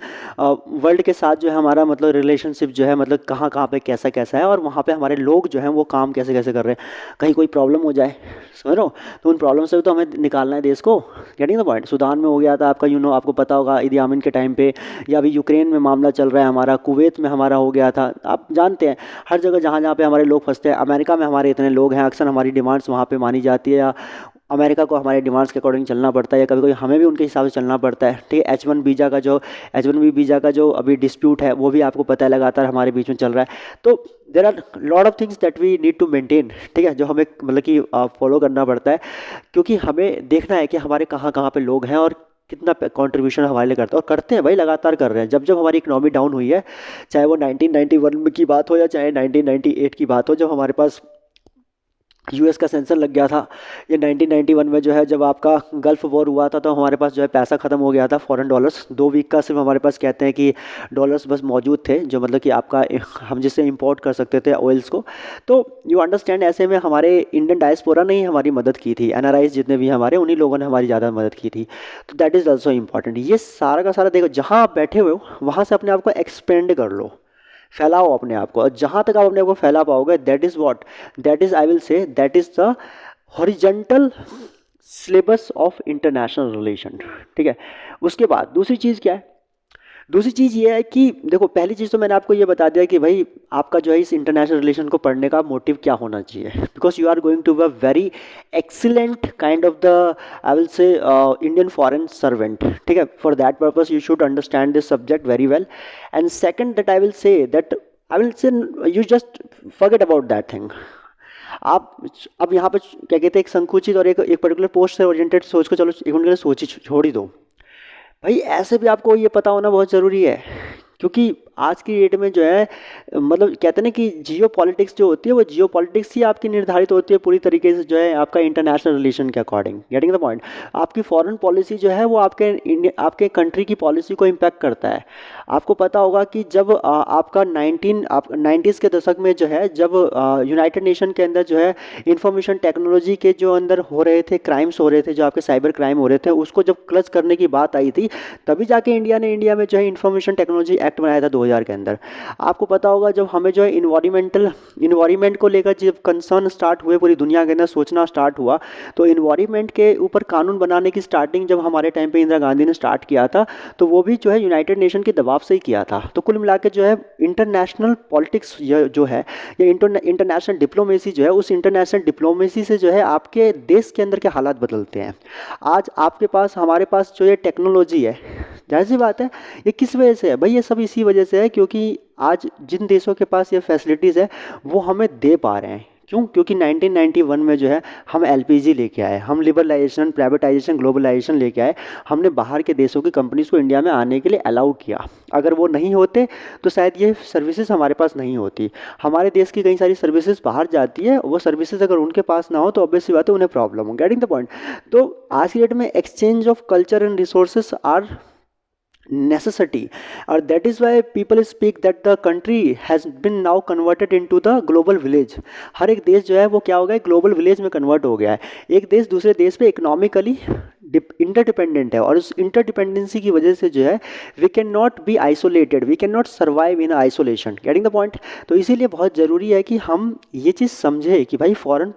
वर्ल्ड के साथ जो है हमारा मतलब रिलेशनशिप जो है मतलब कहाँ कहाँ पे कैसा कैसा है, और वहाँ पे हमारे लोग जो हैं वो काम कैसे कैसे कर रहे हैं। कहीं कोई प्रॉब्लम हो जाए, समझ रहे हो, तो उन प्रॉब्लम से भी तो हमें निकालना है देश को। Getting the point. सूडान में हो गया था आपका, आपको पता होगा ईदी आमिन के टाइम पे, या अभी यूक्रेन में मामला चल रहा है हमारा, कुवैत में हमारा हो गया था, आप जानते हैं हर जगह जहाँ जहाँ पे हमारे लोग फंसते हैं। अमेरिका में हमारे इतने लोग हैं, अक्सर हमारी डिमांड्स वहाँ पर मानी जाती है, या अमेरिका को हमारे डिमांड्स के अकॉर्डिंग चलना पड़ता है, या कभी कभी हमें भी उनके हिसाब से चलना पड़ता है। ठीक है, H1B वीज़ा का जो अभी डिस्प्यूट है वो भी आपको पता है लगातार हमारे बीच में चल रहा है। तो there are lot of things that we need to maintain, ठीक है, जो हमें मतलब कि फॉलो करना पड़ता है, क्योंकि हमें देखना है कि हमारे कहाँ कहाँ पे लोग हैं और कितना कंट्रीब्यूशन हमारे लिए करते हैं, और करते हैं भाई, लगातार कर रहे हैं। जब जब हमारी इकोनॉमी डाउन हुई है, चाहे वो 1991 की बात हो या चाहे 1998 की बात हो, जब हमारे पास यूएस का सेंसर लग गया था, ये 1991 में जो है जब आपका गल्फ वॉर हुआ था, तो हमारे पास जो है पैसा ख़त्म हो गया था, फॉरेन डॉलर्स 2 वीक का सिर्फ हमारे पास कहते हैं कि डॉलर्स बस मौजूद थे, जो मतलब कि आपका हम जिससे इंपोर्ट कर सकते थे ऑयल्स को। तो यू अंडरस्टैंड, ऐसे में हमारे इंडियन डायस्पोरा ने ही हमारी मदद की थी, एनआरआईज जितने भी हमारे, उन्हीं लोगों ने हमारी ज़्यादा मदद की थी। तो दैट इज़ ऑल्सो इंपॉर्टेंट। ये सारा का सारा देखो, जहाँ आप बैठे हुए हो वहाँ से अपने आप को एक्सपेंड कर लो, फैलाओ अपने आप को, और जहाँ तक आप अपने आप को फैला पाओगे, that is what, that is I will say that is the horizontal syllabus of international relation. ठीक है, उसके बाद दूसरी चीज़ क्या है? दूसरी चीज़ ये है कि देखो, पहली चीज़ तो मैंने आपको ये बता दिया कि भाई आपका जो है इस इंटरनेशनल रिलेशन को पढ़ने का मोटिव क्या होना चाहिए, because you are going to be a very excellent kind of the I will say Indian foreign servant. ठीक है, for that purpose you should understand this subject very well. And second that I will say you just forget about that thing. आप अब यहाँ पर क्या कहते हैं, एक संकुचित और एक पर्टिकुलर पोस्ट से ओरिएंटेड सोच को चलो एक मिनट के लिए सोच ही छोड़ ही दो भाई। ऐसे भी आपको ये पता होना बहुत ज़रूरी है, क्योंकि आज की डेट में जो है मतलब कहते हैं ना कि जियो पॉलिटिक्स जो होती है, वो जियो पॉलिटिक्स ही आपकी निर्धारित होती है पूरी तरीके से जो है आपका इंटरनेशनल रिलेशन के अकॉर्डिंग। Getting the point? आपकी फॉरेन पॉलिसी जो है वो आपके कंट्री की पॉलिसी को इम्पैक्ट करता है। आपको पता होगा कि जब आपका 90s के दशक में जो है, जब यूनाइटेड नेशन के अंदर जो है इंफॉर्मेशन टेक्नोलॉजी के जो अंदर हो रहे थे क्राइम्स हो रहे थे, जो आपके साइबर क्राइम हो रहे थे, उसको जब क्लच करने की बात आई थी, तभी जाके इंडिया में जो है इंफॉर्मेशन टेक्नोलॉजी एक्ट बनाया था 2000 के अंदर। आपको पता होगा जब हमें जो है इन्वायरमेंट को लेकर जब कंसर्न स्टार्ट हुए, पूरी दुनिया के अंदर सोचना स्टार्ट हुआ, तो इन्वायरमेंट के ऊपर कानून बनाने की स्टार्टिंग जब हमारे टाइम पे इंदिरा गांधी ने स्टार्ट किया था, तो वो भी जो है यूनाइटेड नेशन के दबाव से ही किया था। तो कुल मिला के जो है इंटरनेशनल पॉलिटिक्स जो है, या इंटरनेशनल डिप्लोमेसी जो है, उस इंटरनेशनल डिप्लोमेसी से जो है आपके देश के अंदर के हालात बदलते हैं। आज आपके पास, हमारे पास जो ये टेक्नोलॉजी है, जाहिर सी बात है ये किस वजह से है भाई? ये सब इसी वजह से है क्योंकि आज जिन देशों के पास ये फैसिलिटीज़ है वो हमें दे पा रहे हैं। क्यों? क्योंकि 1991 में जो है हम एलपीजी लेके आए, हम लिबरलाइजेशन, प्राइवेटाइजेशन, ग्लोबलाइजेशन लेके आए, हमने बाहर के देशों की कंपनीज़ को इंडिया में आने के लिए अलाउ किया। अगर वो नहीं होते तो शायद ये सर्विसेज हमारे पास नहीं होती। हमारे देश की कई सारी सर्विसेज बाहर जाती है, वो सर्विसेज अगर उनके पास ना हो तो ऑब्वियस सी बात है उन्हें प्रॉब्लम हो। Getting the point? तो आज की डेट में exchange of culture and resources are necessity, or that is why people speak that the country has been now converted into the global village। हर एक देश जो है वो क्या हो गया, ग्लोबल विलेज में कन्वर्ट हो गया है। एक देश दूसरे देश पे इकोनॉमिकली इंटरडिपेंडेंट है, और उस इंटरडिपेंडेंसी की वजह से जो है we can not be isolated, we can not survive in isolation. Getting the point? तो इसीलिए बहुत ज़रूरी है कि हम ये चीज़ समझे कि भाई फॉरेन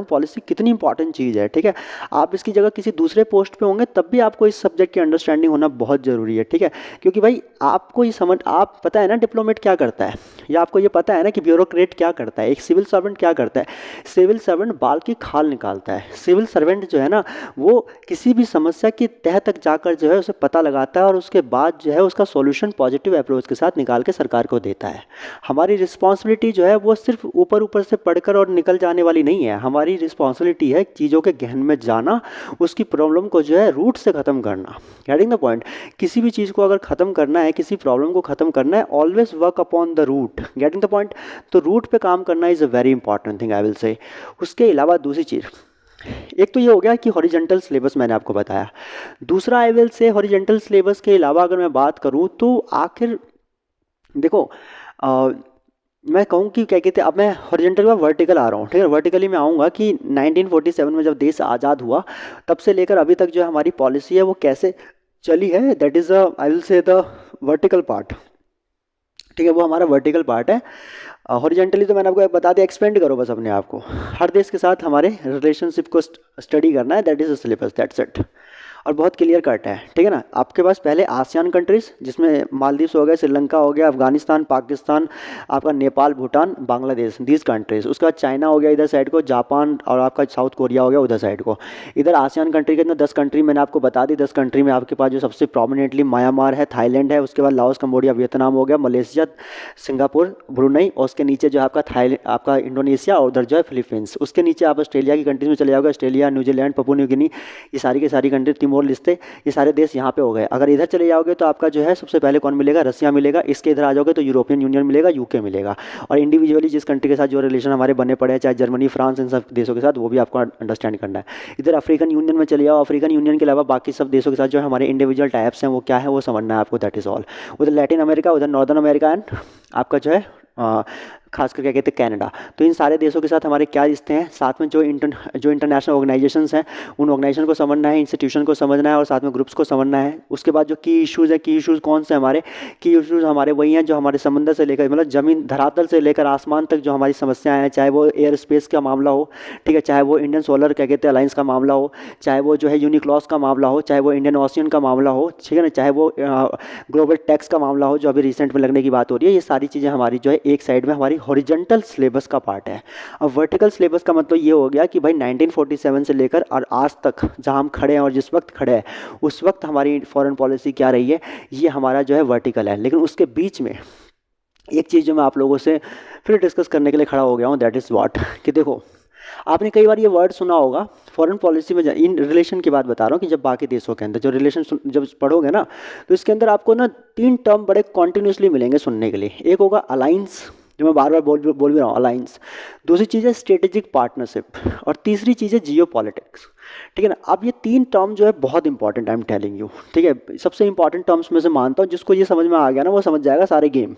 पॉलिसी कितनी इंपॉर्टेंट चीज़ है। ठीक है, आप इसकी जगह किसी दूसरे पोस्ट पे होंगे तब भी आपको इस सब्जेक्ट की अंडरस्टैंडिंग होना बहुत ज़रूरी है। ठीक है, क्योंकि भाई आपको ये आप पता है ना डिप्लोमेट क्या करता है, या आपको ये पता है ना कि ब्यूरोक्रेट क्या करता है, एक सिविल सर्वेंट क्या करता है। सिविल सर्वेंट बाल की खाल निकालता है। सिविल सर्वेंट जो है ना, वो किसी भी समस्या की तह तक जाकर जो है उसे पता लगाता है, और उसके बाद जो है उसका सॉल्यूशन पॉजिटिव अप्रोच के साथ निकाल के सरकार को देता है। हमारी रिस्पॉन्सिबिलिटी जो है वो सिर्फ ऊपर ऊपर से पढ़कर और निकल जाने वाली नहीं है। हमारी रिस्पॉन्सिबिलिटी है चीज़ों के गहन में जाना, उसकी प्रॉब्लम को जो है रूट से ख़त्म करना। Getting the point? किसी भी चीज़ को अगर ख़त्म करना है, किसी प्रॉब्लम को ख़त्म करना है, always work upon the root. Getting the point? तो रूट पे काम करना is a very important thing I will say. उसके अलावा दूसरी चीज़, एक तो ये हो गया कि हॉरिजेंटल सिलेबस मैंने आपको बताया। दूसरा आई विल से हॉरिजेंटल सिलेबस के अलावा अगर मैं बात करूँ तो आखिर देखो मैं कहूँ कि क्या कहते हैं, अब मैं हॉरिजेंटल का वर्टिकल आ रहा हूँ। ठीक है, वर्टिकली मैं आऊँगा कि 1947 में जब देश आज़ाद हुआ तब से लेकर अभी तक जो हमारी पॉलिसी है वो कैसे चली है, दैट इज़ आई विल से द वर्टिकल पार्ट। ठीक है, वो हमारा वर्टिकल पार्ट है। हॉरिजेंटली तो मैंने आपको बता दिया, एक्सपेंड करो बस अपने आप को, हर देश के साथ हमारे रिलेशनशिप को स्टडी करना है, that is a syllabus, that's it. और बहुत क्लियर कट है, ठीक है ना। आपके पास पहले आसियान कंट्रीज, जिसमें मालदीव्स हो गए, श्रीलंका हो गया, अफगानिस्तान, पाकिस्तान, आपका नेपाल, भूटान, बांग्लादेश, दीज कंट्रीज। उसके बाद चाइना हो गया इधर साइड को, जापान और आपका साउथ कोरिया हो गया उधर साइड को। इधर आसियान कंट्री के अंदर 10 कंट्री मैंने आपको बता दी। 10 कंट्री में आपके पास जो सबसे प्रोमिनेंटली म्यांमार है, थाईलैंड है, उसके बाद लाओस, कंबोडिया, वियतनाम हो गया, मलेशिया, सिंगापुर, ब्रुनई, और उसके नीचे जो है आपका थाईलैंड, आपका इंडोनेशिया, और उधर जो है फिलीपींस। उसके नीचे आप ऑस्ट्रेलिया की कंट्रीज में चले जाओगे, Australia, New Zealand, Papua New Guinea, ये सारी की सारी कंट्री, तिमोर लिस्ते, ये सारे देश यहाँ पे हो गए। अगर इधर चले जाओगे तो आपका जो है सबसे पहले कौन मिलेगा, रसिया मिलेगा। इसके इधर आ जाओगे तो यूरोपियन यूनियन मिलेगा, यूके मिलेगा। और इंडिविजुअली जिस कंट्री के साथ जो रिलेशन हमारे बने पड़े हैं, चाहे जर्मनी, फ्रांस, इन सब देशों के साथ, वो भी आपको अंडरस्टैंड करना है। इधर अफ्रीकन यूनियन में चले जाओ, अफ्रीकन यूनियन के अलावा बाकी सब देशों के साथ जो हमारे इंडिविजुअल टाइप्स हैं वो क्या है वो समझना है आपको, दैट इज़ ऑल। उधर लैटिन अमेरिका, उधर नॉर्दर्न अमेरिका एंड आपका जो है खासकर क्या कहते हैं कनाडा। तो इन सारे देशों के साथ हमारे क्या रिश्ते हैं, साथ में जो इंटरनेशनल ऑर्गेनाइजेशंस हैं उन ऑर्गेनाइजेशन को समझना है, इंस्टीट्यूशन को समझना है, और साथ में ग्रुप्स को समझना है। उसके बाद जो की इश्यूज़ है, की इश्यूज़ कौन से हमारे की इश्यूज़ हमारे वही हैं जो हमारे समंदर से लेकर, मतलब ज़मीन धरातल से लेकर आसमान तक जो हमारी समस्याएं हैं, चाहे वो एयर स्पेस का मामला हो, ठीक है, चाहे वो इंडियन सोलर क्या कहते हैं अलायंस का मामला हो, चाहे वो जो है यूनिक्लॉस का मामला हो, चाहे वो इंडियन ओशियन का मामला हो, ठीक है ना, चाहे वो ग्लोबल टैक्स का मामला हो जो अभी रिसेंट में लगने की बात हो रही है। ये सारी चीज़ें हमारी जो है एक साइड में हमारी हॉरिजॉन्टल सिलेबस का पार्ट है। अब वर्टिकल सिलेबस का मतलब ये हो गया कि भाई 1947 से लेकर और आज तक जहां हम खड़े हैं और जिस वक्त खड़े हैं उस वक्त हमारी फॉरेन पॉलिसी क्या रही है, ये हमारा जो है वर्टिकल है। लेकिन उसके बीच में एक चीज़ जो मैं आप लोगों से फिर डिस्कस करने के लिए खड़ा हो गया हूँ, दैट इज़ व्हाट, कि देखो आपने कई बार ये वर्ड सुना होगा फॉरेन पॉलिसी में, इन रिलेशन की बात बता रहा हूँ कि जब बाकी देशों के अंदर जो रिलेशन जब पढ़ोगे ना तो इसके अंदर आपको ना 3 टर्म बड़े कॉन्टिन्यूसली मिलेंगे सुनने के लिए। एक होगा अलाइंस, जो मैं बार बार बोल भी रहा हूँ, अलाइंस। दूसरी चीज़ है स्ट्रेटेजिक पार्टनरशिप, और तीसरी चीज़ है जियो पॉलिटिक्स, ठीक है ना। अब ये 3 टर्म जो है बहुत important, I am telling you, ठीक है, सबसे इंपॉर्टेंट टर्म्स में से मानता हूँ। जिसको ये समझ में आ गया ना वो समझ जाएगा सारे गेम,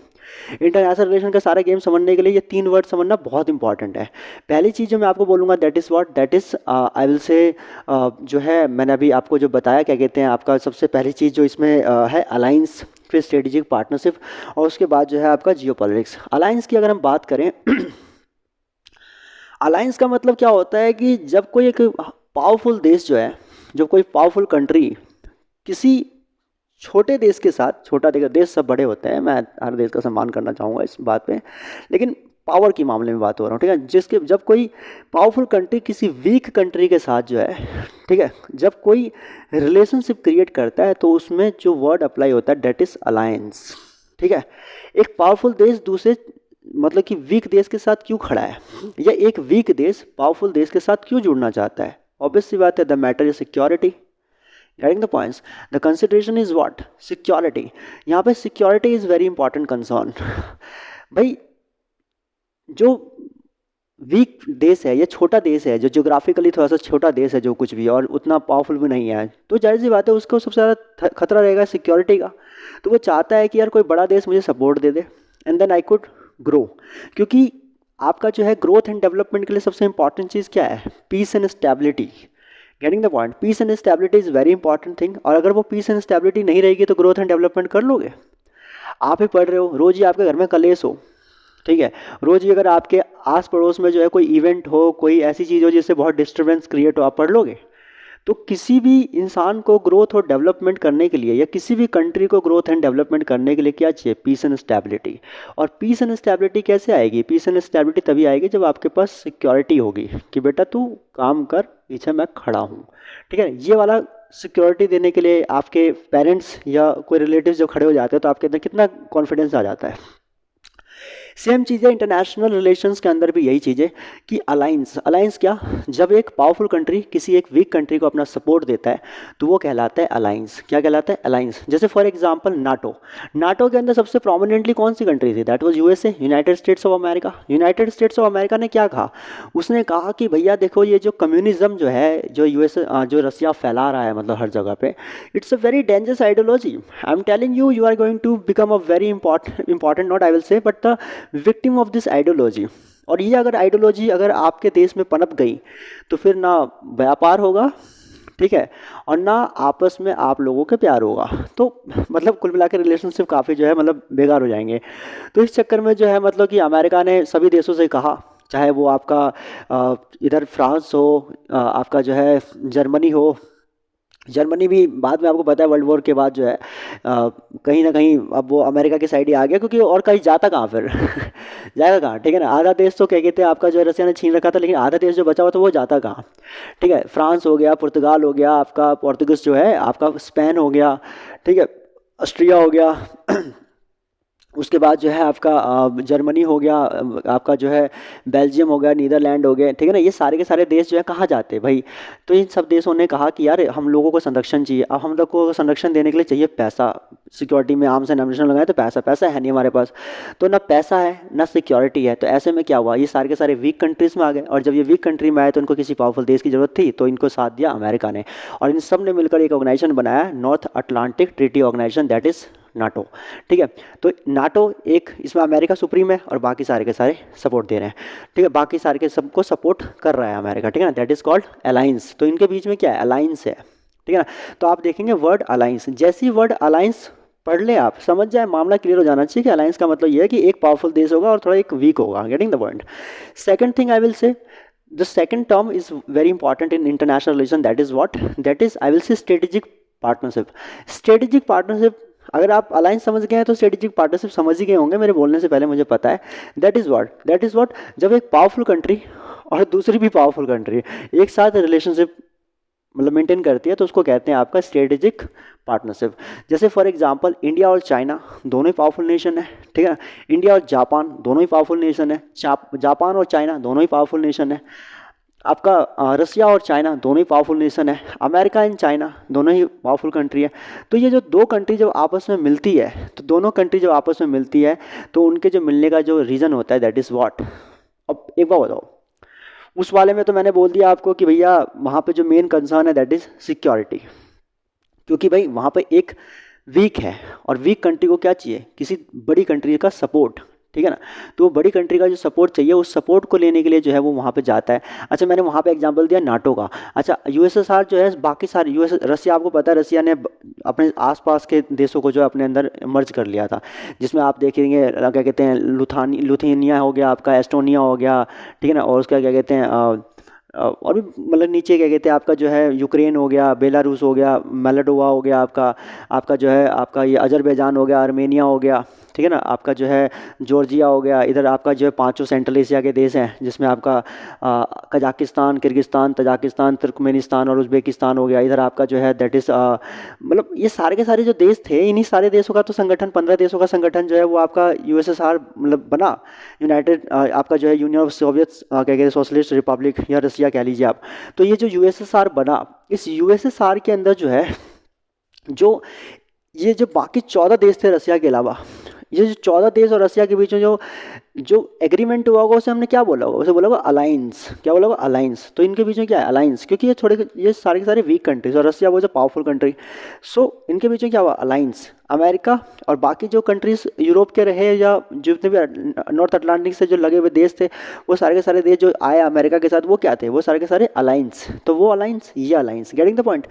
इंटरनेशनल रिलेशन का सारे गेम समझने के लिए ये 3 वर्ड समझना बहुत इंपॉर्टेंट है। पहली चीज़ जो मैं आपको बोलूँगा that is what, that is I will से जो है मैंने अभी आपको जो बताया क्या कहते हैं, आपका सबसे पहली चीज़ जो इसमें है अलाइंस, फिर स्ट्रेटेजिक पार्टनरशिप, और उसके बाद जो है आपका जियो पॉलिटिक्स। अलाइंस की अगर हम बात करें अलायंस का मतलब क्या होता है कि जब कोई एक पावरफुल देश जो है, जब कोई पावरफुल कंट्री किसी छोटे देश के साथ, छोटा देश सब बड़े होते हैं, मैं हर देश का सम्मान करना चाहूँगा इस बात पे, लेकिन पावर के मामले में बात हो रहा हूँ, ठीक है, जिसके जब कोई पावरफुल कंट्री किसी वीक कंट्री के साथ जो है, ठीक है, जब कोई रिलेशनशिप क्रिएट करता है तो उसमें जो वर्ड अप्लाई होता है दैट इज़ अलायंस, ठीक है। एक पावरफुल देश दूसरे मतलब कि वीक देश के साथ क्यों खड़ा है, या एक वीक देश पावरफुल देश के साथ क्यों जुड़ना चाहता है, ऑब्वियस सी बात है, the matter is security. Getting the points, the consideration is what, security. यहाँ पे security is very important concern. भाई जो वीक देश है या छोटा देश है, जो ज्योग्राफिकली थोड़ा सा छोटा देश है, जो कुछ भी और उतना पावरफुल भी नहीं है, तो जाहिर सी बात है उसको सबसे ज़्यादा खतरा रहेगा सिक्योरिटी का। तो वो चाहता है कि यार कोई बड़ा देश मुझे सपोर्ट दे दे and then I could grow. क्योंकि आपका जो है ग्रोथ एंड डेवलपमेंट के लिए सबसे इंपॉर्टेंट चीज़ क्या है, peace and stability. Getting the point, peace and stability is very important thing. और अगर वो पीस एंड स्टेबिलिटी नहीं रहेगी तो ग्रोथ एंड डेवलपमेंट कर लोगे। आप ही पढ़ रहे हो, रोज़ ही आपके घर में कलेश हो, ठीक है, रोज़ ही अगर आपके आस पड़ोस में जो है कोई इवेंट हो, कोई ऐसी चीज़ हो जिससे बहुत डिस्टर्बेंस क्रिएट हो, आप पढ़ लोगे। तो किसी भी इंसान को ग्रोथ और डेवलपमेंट करने के लिए या किसी भी कंट्री को ग्रोथ एंड डेवलपमेंट करने के लिए क्या चाहिए, पीस एंड स्टेबिलिटी। और पीस एंड स्टेबिलिटी कैसे आएगी, पीस एंड स्टेबिलिटी तभी आएगी जब आपके पास सिक्योरिटी होगी कि बेटा तू काम कर, पीछे मैं खड़ा हूँ, ठीक है। ये वाला सिक्योरिटी देने के लिए आपके पेरेंट्स या कोई रिलेटिव्स जो खड़े हो जाते हैं तो आपके अंदर कितना कॉन्फिडेंस आ जाता है। सेम चीज़ है इंटरनेशनल रिलेशंस के अंदर भी यही चीज़ है कि अलाइंस, अलाइंस क्या, जब एक पावरफुल कंट्री किसी एक वीक कंट्री को अपना सपोर्ट देता है तो वो कहलाता है अलाइंस। क्या कहलाता है, अलाइंस। जैसे फॉर एग्जांपल नाटो, नाटो के अंदर सबसे प्रोमिनेंटली कौन सी कंट्री थी, that was USA, United states of America. United states of America ने क्या कहा, उसने कहा कि भैया देखो ये जो कम्युनिज्म जो है, जो यूएसए जो रसिया फैला रहा है मतलब हर जगह पे, it's a very dangerous ideology. I am telling you, you are going to become a very important not I will say but the victim of this ideology. और ये अगर आइडियोलॉजी अगर आपके देश में पनप गई तो फिर ना व्यापार होगा, ठीक है, और ना आपस में आप लोगों के प्यार होगा। तो मतलब कुल मिला के रिलेशनशिप काफ़ी जो है मतलब बेकार हो जाएंगे। तो इस चक्कर में जो है मतलब कि अमेरिका ने सभी देशों से कहा, चाहे वो आपका इधर फ्रांस हो, आपका जो है जर्मनी हो, जर्मनी भी बाद में आपको पता है वर्ल्ड वॉर के बाद जो है कहीं ना कहीं अब वो अमेरिका की साइड ही आ गया, क्योंकि और कहीं जाता कहाँ फिर जाएगा कहाँ, ठीक है ना। आधा देश तो क्या कहते हैं आपका जो है रसिया ने छीन रखा था, लेकिन आधा देश जो बचा हुआ था वो जाता कहाँ, ठीक है। फ्रांस हो गया, पुर्तगाल हो गया आपका, पोर्तुगीज जो है आपका, स्पेन हो गया, ठीक है, ऑस्ट्रिया हो गया उसके बाद जो है आपका जर्मनी हो गया, आपका जो है बेल्जियम हो गया, नीदरलैंड हो गए, ठीक है ना। ये सारे के सारे देश जो है कहाँ जाते हैं भाई, तो इन सब देशों ने कहा कि यार हम लोगों को संरक्षण चाहिए। अब हम लोग को संरक्षण देने के लिए चाहिए पैसा, सिक्योरिटी में आर्म्स एंड एम्यूनिशन लगाए तो पैसा, पैसा है नहीं हमारे पास, तो ना पैसा है ना सिक्योरिटी है। तो ऐसे में क्या हुआ, ये सारे के सारे वीक कंट्रीज़ में आ गए, और जब ये वीक कंट्री में आए तो इनको किसी पावरफुल देश की ज़रूरत थी, तो इनको साथ दिया अमेरिका ने, और इन सब ने मिलकर एक ऑर्गेनाइजेशन बनाया, North Atlantic Treaty Organisation, that is NATO, ठीक है। तो नाटो एक, इसमें अमेरिका सुप्रीम है और बाकी सारे के सारे सपोर्ट दे रहे हैं, ठीक है, बाकी सारे के सबको सपोर्ट कर रहा है अमेरिका, ठीक है ना। That is called alliance. तो इनके बीच में क्या है, अलायंस है, ठीक है ना। तो आप देखेंगे वर्ड अलायंस, जैसी वर्ड अलायंस पढ़ ले आप, समझ जाए, मामला क्लियर हो जाना चाहिए कि अलायंस का मतलब ये है कि एक पावरफुल देश होगा और थोड़ा एक वीक होगा, getting the point. Second thing I will से, the second term is very important in international relation, that is what, that is I will say strategic partnership। strategic partnership, अगर आप अलायंस समझ गए हैं तो स्ट्रेटेजिक पार्टनरशिप समझ ही गए होंगे मेरे बोलने से पहले, मुझे पता है। दैट इज़ व्हाट जब एक पावरफुल कंट्री और दूसरी भी पावरफुल कंट्री एक साथ रिलेशनशिप मतलब मेंटेन करती है, तो उसको कहते हैं आपका स्ट्रेटेजिक पार्टनरशिप। जैसे फॉर एग्जांपल इंडिया और चाइना दोनों ही पावरफुल नेशन है, ठीक है ना। इंडिया और जापान दोनों ही पावरफुल नेशन है, जापान और चाइना दोनों ही पावरफुल नेशन है। आपका रसिया और चाइना दोनों ही पावरफुल नेशन है, अमेरिका एंड चाइना दोनों ही पावरफुल कंट्री है। तो ये जो दो कंट्री जब आपस में मिलती है, तो दोनों कंट्री जब आपस में मिलती है तो उनके जो मिलने का जो रीज़न होता है, दैट इज़ व्हाट। अब एक बात बताओ, उस वाले में तो मैंने बोल दिया आपको कि भैया वहाँ पे जो मेन कंसर्न है दैट इज़ सिक्योरिटी, क्योंकि भाई वहाँ पे एक वीक है, और वीक कंट्री को क्या चाहिए, किसी बड़ी कंट्री का सपोर्ट, ठीक है ना। तो वो बड़ी कंट्री का जो सपोर्ट चाहिए, उस सपोर्ट को लेने के लिए जो है वो वहाँ पे जाता है। अच्छा, मैंने वहाँ पे एग्जांपल दिया नाटो का। अच्छा, यूएसएसआर जो है, बाकी सारे यूएस, रसिया, आपको पता है रसिया ने अपने आसपास के देशों को जो है अपने अंदर मर्ज कर लिया था, जिसमें आप देखेंगे क्या कहते हैं, लुथानिया हो गया आपका, एस्टोनिया हो गया, ठीक है ना, और उसका क्या कहते हैं और भी मतलब नीचे क्या कहते हैं आपका जो है यूक्रेन हो गया, बेलारूस हो गया, मोल्डोवा हो गया आपका, आपका जो है आपका ये अजरबैजान हो गया, आर्मेनिया हो गया, ठीक है ना, आपका जो है जॉर्जिया हो गया। इधर आपका जो है पांचों सेंट्रल एशिया के देश हैं, जिसमें आपका कजाकिस्तान, किर्गिस्तान, तजाकिस्तान, तुर्कमेनिस्तान और उज़्बेकिस्तान हो गया। इधर आपका जो है दैट इज़ मतलब ये सारे के सारे जो देश थे, इन्हीं सारे देशों का तो संगठन, 15 देशों का संगठन जो है वो आपका यूएसएसआर मतलब बना, यूनाइटेड आपका जो है यूनियन ऑफ सोवियत क्या कहते हैं सोशलिस्ट रिपब्लिक, या रसिया कह लीजिए आप। तो ये जो यूएसएसआर बना, इस यूएसएसआर के अंदर जो है, जो ये जो बाकी 14 देश थे रसिया के अलावा, ये जो 14 देश और रसिया के बीच में जो जो एग्रीमेंट हुआ होगा, उसे हमने क्या बोला होगा, उसे बोला होगा अलायंस। क्या बोला होगा, अलायंस। तो इनके बीच में क्या है, अलायंस, क्योंकि ये थोड़े, ये सारे के सारे वीक कंट्रीज और रसिया वो जो पावरफुल कंट्री, सो इनके बीच में क्या हुआ, अलायंस। अमेरिका और बाकी जो कंट्रीज यूरोप के रहे या जितने भी नॉर्थ अटलांटिक से जो लगे हुए देश थे, वो सारे के सारे देश जो आए अमेरिका के साथ, वो क्या थे, वो सारे के सारे अलायंस। तो वो अलायंस, ये अलायंस, गेटिंग द पॉइंट।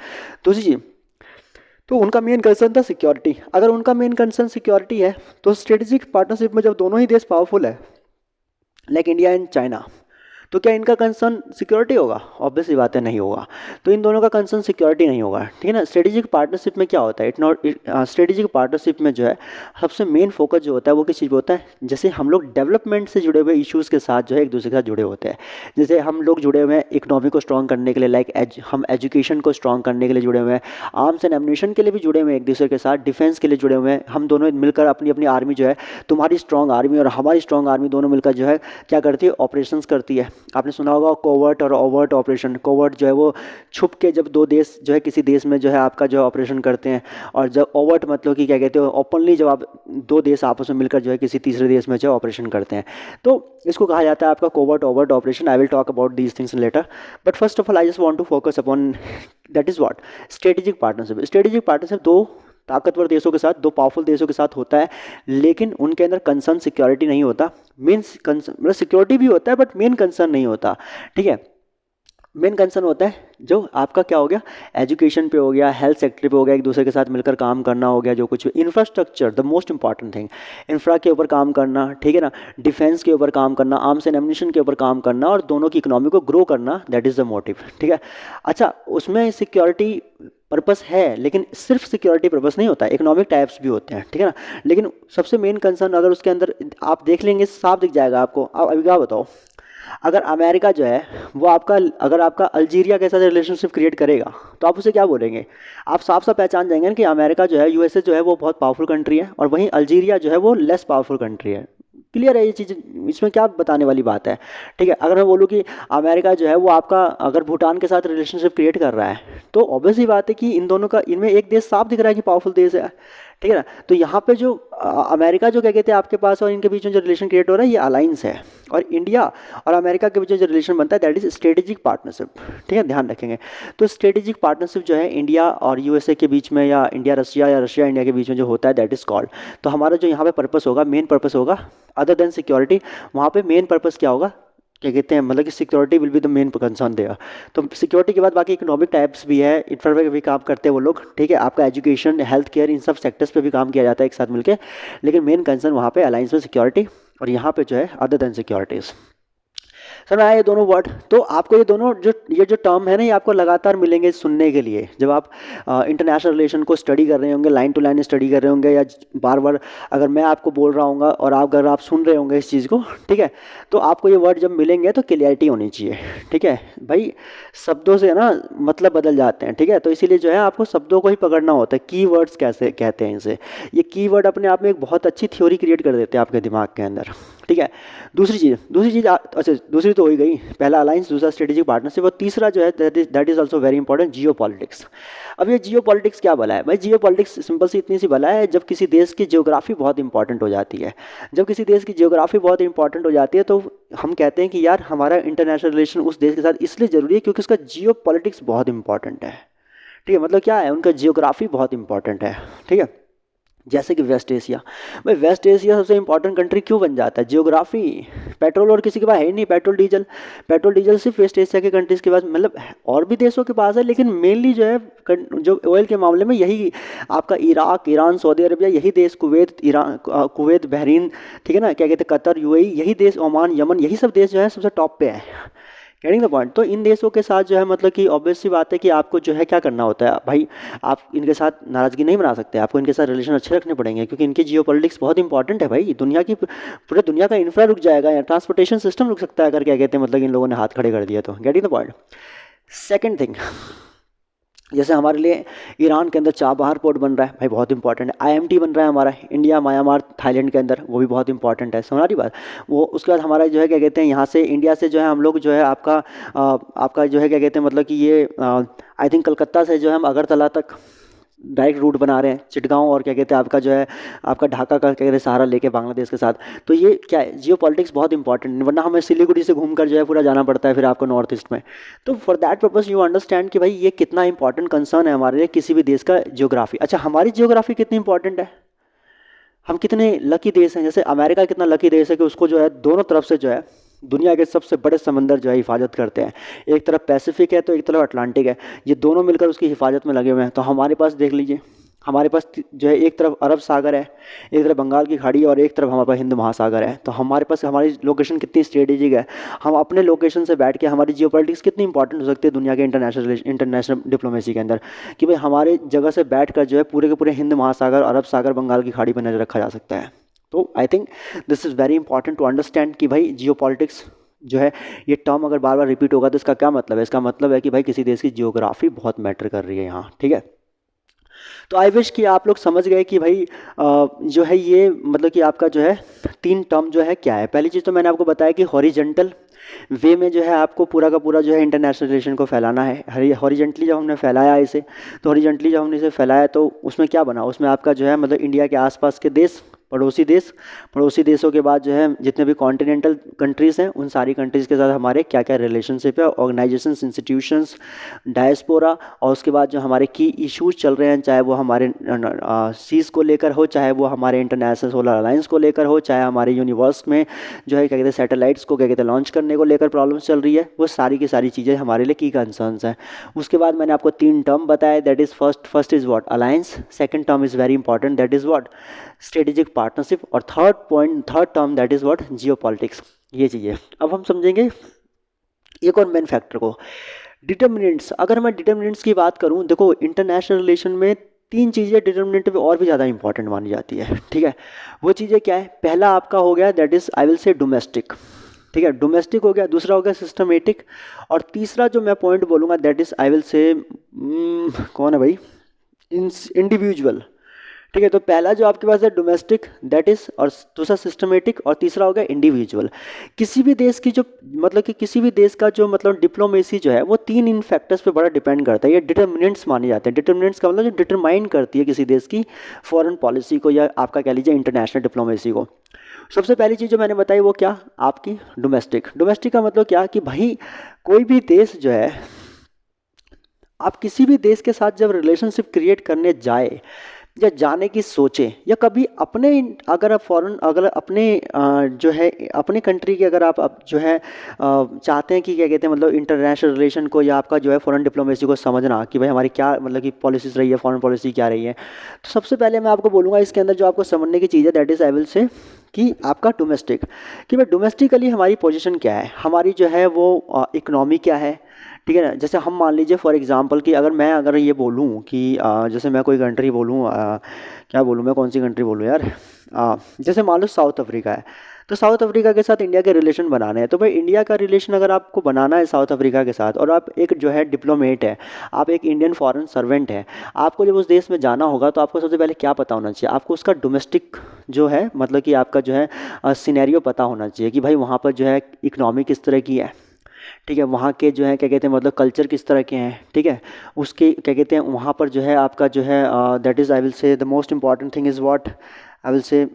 दूसरी चीज़, तो उनका मेन कंसर्न था सिक्योरिटी। अगर उनका मेन कंसर्न सिक्योरिटी है, तो स्ट्रेटेजिक पार्टनरशिप में जब दोनों ही देश पावरफुल है, लाइक इंडिया एंड चाइना, तो क्या इनका कंसर्न सिक्योरिटी होगा, ऑब्वियसली बात है, नहीं होगा। तो इन दोनों का कंसर्न सिक्योरिटी नहीं होगा, ठीक है ना। स्ट्रेटेजिक पार्टनरशिप में क्या होता है, इट नॉट स्ट्रेटेजिक पार्टनरशिप में जो है सबसे मेन फोकस जो होता है वो किस चीज़ पे होता है, जैसे हम लोग डेवलपमेंट से जुड़े हुए इश्यूज़ के साथ जो है एक दूसरे के साथ जुड़े होते हैं। जैसे हम लोग जुड़े हुए हैं इकोनॉमी को स्ट्रॉन्ग करने के लिए, लाइक हम एजुकेशन को स्ट्रॉन्ग करने के लिए जुड़े हुए हैं, आर्म्स एंड एम्यूनिशन के लिए भी जुड़े हुए हैं एक दूसरे के साथ, डिफेंस के लिए जुड़े हुए हैं। हम दोनों मिलकर अपनी अपनी आर्मी जो है, तुम्हारी स्ट्रॉन्ग आर्मी और हमारी स्ट्रॉन्ग आर्मी दोनों मिलकर जो है क्या करती है, ऑपरेशंस करती है। आपने सुना होगा कोवर्ट और ओवर्ट ऑपरेशन। कोवर्ट जो है वो छुप के जब दो देश जो है किसी देश में जो है आपका जो ऑपरेशन करते हैं, और जब ओवर्ट मतलब कि क्या कहते हो, ओपनली जब आप दो देश आपस में मिलकर जो है किसी तीसरे देश में जो है ऑपरेशन करते हैं, तो इसको कहा जाता है आपका covert overt operation. I will talk about these things later, but first of all I just want to focus upon that is what, strategic partnership. Strategic partnership दो ताकतवर देशों के साथ, दो पावरफुल देशों के साथ होता है, लेकिन उनके अंदर कंसर्न सिक्योरिटी नहीं होता। मेन कंसर्न मतलब सिक्योरिटी भी होता है, बट मेन कंसर्न नहीं होता, ठीक है। मेन कंसर्न होता है जो आपका क्या हो गया, एजुकेशन पे हो गया, हेल्थ सेक्टर पे हो गया, एक दूसरे के साथ मिलकर काम करना हो गया, जो कुछ भी infrastructure, the most important thing, infra के ऊपर काम करना, ठीक है ना, डिफेंस के ऊपर काम करना, आर्म्स एंड एम्यूनिशन के ऊपर काम करना, और दोनों की इकोनॉमी को ग्रो करना, दैट इज़ द मोटिव, ठीक है। अच्छा, उसमें सिक्योरिटी पर्पस है, लेकिन सिर्फ सिक्योरिटी पर्पस नहीं होता, इकोनॉमिक टाइप्स भी होते हैं, ठीक है ना। लेकिन सबसे मेन कंसर्न अगर उसके अंदर आप देख लेंगे साफ दिख जाएगा आपको। अब अभी क्या बताओ, अगर अमेरिका जो है वो आपका, अगर आपका अल्जीरिया के साथ रिलेशनशिप क्रिएट करेगा तो आप उसे क्या बोलेंगे? आप साफ साफ पहचान जाएंगे ना कि अमेरिका जो है, यूएसए जो है वो बहुत पावरफुल कंट्री है, और वहीं अल्जीरिया जो है वो लेस पावरफुल कंट्री है। क्लियर है ये चीज़, इसमें क्या बताने वाली बात है? ठीक है, अगर मैं बोलूँ कि अमेरिका जो है वो आपका अगर भूटान के साथ रिलेशनशिप क्रिएट कर रहा है, तो ऑब्वियस ही बात है कि इन दोनों का, इनमें एक देश साफ दिख रहा है कि पावरफुल देश है, ठीक है ना। तो यहाँ पे जो अमेरिका जो क्या कहते हैं आपके पास, और इनके बीच में जो रिलेशन क्रिएट हो रहा है ये अलाइंस है, और इंडिया और अमेरिका के बीच में जो रिलेशन बनता है दैट इज स्ट्रेटेजिक पार्टनरशिप, ठीक है, ध्यान रखेंगे। तो स्ट्रेटेजिक पार्टनरशिप जो है इंडिया और यूएसए के बीच में, या इंडिया रशिया या रशिया इंडिया के बीच में जो होता है दैट इज कॉल्ड। तो हमारा जो यहाँ पे पर्पस होगा, मेन पर्पस होगा अदर देन सिक्योरिटी, वहाँ पे मेन पर्पस क्या होगा, क्या कहते हैं, मतलब कि security will be the main concern देगा। तो सिक्योरिटी के बाद बाकी इकोनॉमिक टाइप्स भी है, इंफ्रास्ट्रक्चर पे भी काम करते हैं वो लोग, ठीक है, आपका एजुकेशन, हेल्थ केयर, इन सब सेक्टर्स पे भी काम किया जाता है एक साथ मिलकर। लेकिन मेन कंसर्न वहाँ पे अलायंस में सिक्योरिटी, और यहाँ पे जो है अदर देन सिक्योरिटीज़। सर मैं ये दोनों वर्ड, तो आपको ये दोनों जो ये जो टर्म है ना, ये आपको लगातार मिलेंगे सुनने के लिए जब आप इंटरनेशनल रिलेशन को स्टडी कर रहे होंगे, लाइन टू लाइन स्टडी कर रहे होंगे, या बार बार अगर मैं आपको बोल रहा हूँ और आप अगर आप सुन रहे होंगे इस चीज़ को, ठीक है, तो आपको ये वर्ड जब मिलेंगे तो क्लियरिटी होनी चाहिए, ठीक है भाई। शब्दों से ना मतलब बदल जाते हैं, ठीक है, तो इसीलिए जो है आपको शब्दों को ही पकड़ना होता है, की वर्ड्स कैसे कहते हैं इसे। ये की वर्ड अपने आप में एक बहुत अच्छी थ्योरी क्रिएट कर देते हैं आपके दिमाग के अंदर, ठीक है। दूसरी चीज़ अच्छा, दूसरी तो हो ही गई, पहला अलायंस, दूसरा स्ट्रेटेजिक पार्टनरशिप, और तीसरा जो है that is also very important, Jio politics. अब ये जियो पॉलिटिक्स क्या भला है भाई? जियो पॉलिटिक्स सिंपल सी इतनी सी भला है, जब किसी देश की जियोग्राफी बहुत इंपॉर्टेंट हो जाती है, जब किसी देश की जियोग्राफी बहुत इंपॉर्टेंट हो जाती है, तो हम कहते हैं कि यार हमारा इंटरनेशनल रिलेशन उस देश के साथ इसलिए ज़रूरी है क्योंकि उसका जियो पॉलिटिक्स बहुत इंपॉर्टेंट है, ठीक है। मतलब क्या है, उनका जियोग्राफी बहुत इंपॉर्टेंट है, ठीक है। जैसे कि वेस्ट एशिया, भाई वेस्ट एशिया सबसे इंपॉर्टेंट कंट्री क्यों बन जाता है? जियोग्राफी। पेट्रोल और किसी के पास है ही नहीं, पेट्रोल डीजल सिर्फ वेस्ट एशिया के कंट्रीज़ के पास, मतलब और भी देशों के पास है, लेकिन मेनली जो है जो ऑयल के मामले में यही आपका इराक, ईरान, सऊदी अरबिया, यही देश, कुवैत, ईरान, कुवैत, बहरीन, ठीक है ना, क्या कहते हैं, कतर, यूएई, यही देश, ओमान, यमन, यही सब देश जो है सबसे टॉप पे है। Getting the point. तो इन देशों के साथ जो है मतलब कि ऑब्वियस सी बात है कि आपको जो है क्या करना होता है भाई, आप इनके साथ नाराज़गी नहीं बना सकते, आपको इनके साथ रिलेशन अच्छे रखने पड़ेंगे, क्योंकि इनकी जियो पॉलिटिक्स बहुत इंपॉर्टेंट है भाई। दुनिया की, पूरे दुनिया का इंफ्रा रुक जाएगा, या ट्रांसपोर्टेशन सिस्टम रुक सकता है अगर क्या कहते हैं मतलब इन लोगों ने हाथ खड़े कर दिया तो। Getting the point. Second thing, जैसे हमारे लिए ईरान के अंदर चाबहार पोर्ट बन रहा है भाई, बहुत इंपॉर्टेंट है। आईएमटी बन रहा है हमारा इंडिया, म्यांमार, थाईलैंड के अंदर, वो भी बहुत इंपॉर्टेंट है, समझ रही बात। वो उसके बाद हमारा जो है क्या कहते हैं, यहाँ से इंडिया से जो है हम लोग जो है आपका जो है क्या कहते हैं मतलब कि ये आई थिंक कलकत्ता से जो है हम अगरतला तक डायरेक्ट रूट बना रहे हैं, चिटगांव और क्या कहते हैं आपका जो है आपका ढाका का क्या कहते हैं सहारा लेके बांग्लादेश के साथ। तो ये क्या है, जियो पॉलिटिक्स बहुत इंपॉर्टेंट, वरना हमें सिलीगुड़ी से घूम कर जो है पूरा जाना पड़ता है फिर आपको नॉर्थ ईस्ट में। तो for that purpose you understand कि भाई ये कितना इंपॉर्टेंट कंसर्न है हमारे लिए, किसी भी देश का जियोग्राफी। अच्छा, हमारी जियोग्राफी कितनी इंपॉर्टेंट है, हम कितने लकी देश हैं। जैसे अमेरिका कितना लकी देश है कि उसको जो है दोनों तरफ से जो है दुनिया के सबसे बड़े समंदर जो है हिफाजत करते हैं, एक तरफ पैसिफिक है तो एक तरफ अटलांटिक है, ये दोनों मिलकर उसकी हिफाजत में लगे हुए हैं। तो हमारे पास देख लीजिए, हमारे पास जो है एक तरफ अरब सागर है, एक तरफ बंगाल की खाड़ी है, और एक तरफ हमारे पास हिंद महासागर है। तो हमारे पास हमारी लोकेशन कितनी स्ट्रेटेजिक है, हम अपने लोकेशन से बैठ के हमारी जियोपॉलिटिक्स कितनी इंपॉर्टेंट हो सकती है दुनिया के इंटरनेशनल डिप्लोमेसी के अंदर, कि भाई हमारे जगह से बैठ कर जो है पूरे के पूरे हिंद महासागर, अरब सागर, बंगाल की खाड़ी पर नजर रखा जा सकता है। तो I think this is very important to understand कि भाई जियोपॉलिटिक्स जो है ये टर्म अगर बार बार रिपीट होगा तो इसका क्या मतलब है? इसका मतलब है कि भाई किसी देश की जियोग्राफी बहुत मैटर कर रही है यहाँ, ठीक है। तो आई विश कि आप लोग समझ गए कि भाई जो है ये मतलब कि आपका जो है तीन टर्म जो है क्या है। पहली चीज़ तो मैंने आपको बताया कि हॉरिजेंटल वे में जो है आपको पूरा का पूरा जो है इंटरनेशनल रिलेशन को फैलाना है। हॉरिजेंटली जब हमने फैलाया इसे, तो हॉरिजेंटली जब हमने इसे फैलाया तो उसमें क्या बना, उसमें आपका जो है मतलब इंडिया के आसपास के देश, पड़ोसी देशों के बाद जो है जितने भी कॉन्टिनेंटल कंट्रीज़ हैं उन सारी कंट्रीज़ के साथ हमारे क्या क्या रिलेशनशिप है, ऑर्गेनाइजेशंस, इंस्टीट्यूशंस, डायस्पोरा, और उसके बाद जो हमारे की इश्यूज चल रहे हैं, चाहे वो हमारे सीज़ को लेकर हो, चाहे वो हमारे इंटरनेशनल सोलर अलायंस को लेकर हो, चाहे हमारे यूनिवर्स में जो है क्या कहते हैं सैटेलाइट्स को क्या कहते हैं लॉन्च करने को लेकर प्रॉब्लम्स चल रही है, वो सारी की सारी चीज़ें हमारे लिए की कंसर्न्स हैं। उसके बाद मैंने आपको तीन टर्म बताया, that is first is what, alliance. Second term is very important, that is what, strategic partnership. और third term that is what, geopolitics. ये चीज़ें अब हम समझेंगे एक और मेन फैक्टर को, डिटर्मिनेंट्स, अगर मैं डिटर्मिनेंट्स की बात करूं, देखो इंटरनेशनल रिलेशन में तीन चीज़ें डिटर्मिनेंट पे और भी ज़्यादा इंपॉर्टेंट मानी जाती है, ठीक है। वो चीज़ें क्या है, पहला आपका हो गया दैट इज़ आई विल से डोमेस्टिक, ठीक है, डोमेस्टिक हो गया, दूसरा हो गया सिस्टमेटिक, और तीसरा जो मैं पॉइंट बोलूँगा दैट इज़ आई विल से कौन है भाई, इंडिविजुअल, ठीक है। तो पहला जो आपके पास है डोमेस्टिक दैट इज, और दूसरा सिस्टमेटिक, और तीसरा हो गया इंडिविजुअल। किसी भी देश की जो मतलब कि किसी भी देश का जो मतलब डिप्लोमेसी जो है वो तीन इन फैक्टर्स पे बड़ा डिपेंड करता है, ये डिटर्मिनेंट्स माने जाते हैं। डिटर्मिनेंट्स का मतलब जो डिटरमाइन करती है किसी देश की फॉरेन पॉलिसी को, या आपका कह लीजिए इंटरनेशनल डिप्लोमेसी को। सबसे पहली चीज़ जो मैंने बताई वो क्या, आपकी डोमेस्टिक। डोमेस्टिक का मतलब क्या कि भाई कोई भी देश जो है, आप किसी भी देश के साथ जब रिलेशनशिप क्रिएट करने जाए या जाने की सोचें, या कभी अपने अगर आप फॉरेन, अगर अपने जो है अपने कंट्री के अगर आप जो है चाहते हैं कि क्या कहते हैं मतलब इंटरनेशनल रिलेशन को, या आपका जो है फॉरेन डिप्लोमेसी को समझना कि भाई हमारी क्या मतलब कि पॉलिसीज रही है, फॉरेन पॉलिसी क्या रही है, तो सबसे पहले मैं आपको बोलूँगा इसके अंदर जो आपको समझने की चीज़ है दैट इज़ आई विल से कि आपका डोमेस्टिक, कि भाई डोमेस्टिकली हमारी पोजीशन क्या है, हमारी जो है वो इकनॉमी क्या है, ठीक है ना। जैसे हम मान लीजिए फॉर एग्जांपल कि अगर ये बोलूँ कि जैसे मैं कोई कंट्री बोलूँ, क्या बोलूँ मैं, कौन सी कंट्री बोलूँ यार, जैसे मान लो साउथ अफ्रीका है, तो साउथ अफ्रीका के साथ इंडिया के रिलेशन बनाने हैं, तो भाई इंडिया का रिलेशन अगर आपको बनाना है साउथ अफ्रीका के साथ, और आप एक जो है डिप्लोमेट है, आप एक इंडियन फॉरेन सर्वेंट है, आपको जब उस देश में जाना होगा तो आपको सबसे पहले क्या पता होना चाहिए, आपको उसका डोमेस्टिक जो है मतलब कि आपका जो है सिनेरियो पता होना चाहिए कि भाई वहाँ पर जो है इकनॉमी किस तरह की है, ठीक है, वहाँ के जो है क्या कहते हैं मतलब कल्चर किस तरह के हैं, ठीक है, उसके क्या कहते हैं वहाँ पर जो है आपका जो है दैट इज़ आई विल से the most important thing is what I will से,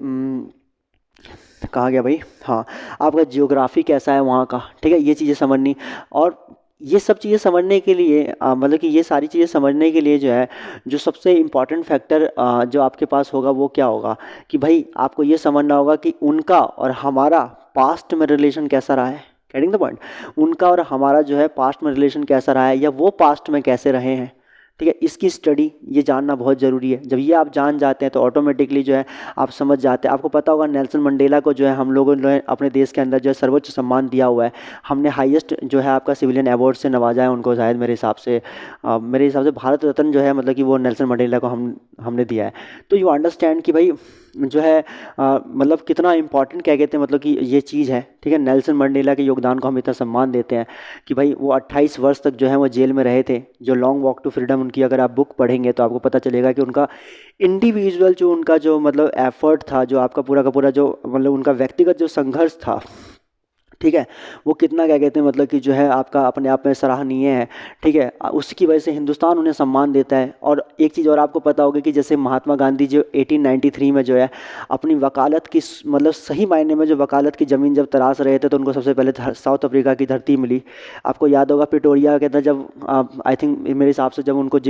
कहाँ गया भाई, हाँ, आपका जियोग्राफी कैसा है वहाँ का, ठीक है, ये चीज़ें समझनी। और ये सब चीज़ें समझने के लिए मतलब कि ये सारी चीज़ें समझने के लिए जो है जो सबसे इम्पॉर्टेंट फैक्टर जो आपके पास होगा वो क्या होगा कि भाई आपको ये समझना होगा कि उनका और हमारा पास्ट में रिलेशन कैसा रहा है, गेटिंग द पॉइंट, उनका और हमारा जो है पास्ट में रिलेशन कैसा रहा है, या वो पास्ट में कैसे रहे हैं, ठीक है, इसकी स्टडी ये जानना बहुत ज़रूरी है। जब ये आप जान जाते हैं तो ऑटोमेटिकली जो है आप समझ जाते हैं। आपको पता होगा नेल्सन मंडेला को जो है हम लोगों ने अपने देश के अंदर जो है सर्वोच्च सम्मान दिया हुआ है, हमने हाईएस्ट जो है आपका सिविलियन अवार्ड से नवाजा है उनको, शायद मेरे हिसाब से भारत रत्न जो है मतलब कि वो नेल्सन मंडेला को हमने दिया है। तो यू अंडरस्टैंड कि भाई जो है मतलब कितना इंपॉर्टेंट क्या कहते हैं मतलब कि ये चीज़ है, ठीक है। नेल्सन मंडेला के योगदान को हम इतना सम्मान देते हैं कि भाई वो 28 वर्ष तक जो है वो जेल में रहे थे। जो लॉन्ग वॉक टू फ्रीडम उनकी अगर आप बुक पढ़ेंगे तो आपको पता चलेगा कि उनका इंडिविजुअल जो उनका जो मतलब एफर्ट था, जो आपका पूरा का पूरा जो मतलब उनका व्यक्तिगत जो संघर्ष था, ठीक है, वो कितना क्या कहते हैं मतलब कि जो है आपका अपने आप में सराहनीय है, ठीक है। उसकी वजह से हिंदुस्तान उन्हें सम्मान देता है। और एक चीज़ और आपको पता होगी कि जैसे महात्मा गांधी जो 1893 में जो है अपनी वकालत की मतलब सही मायने में जो वकालत की ज़मीन जब तलाश रहे थे तो उनको सबसे पहले साउथ अफ्रीका की धरती मिली। आपको याद होगा पिटोरिया के अंदर जब आई थिंक मेरे हिसाब से जब उनको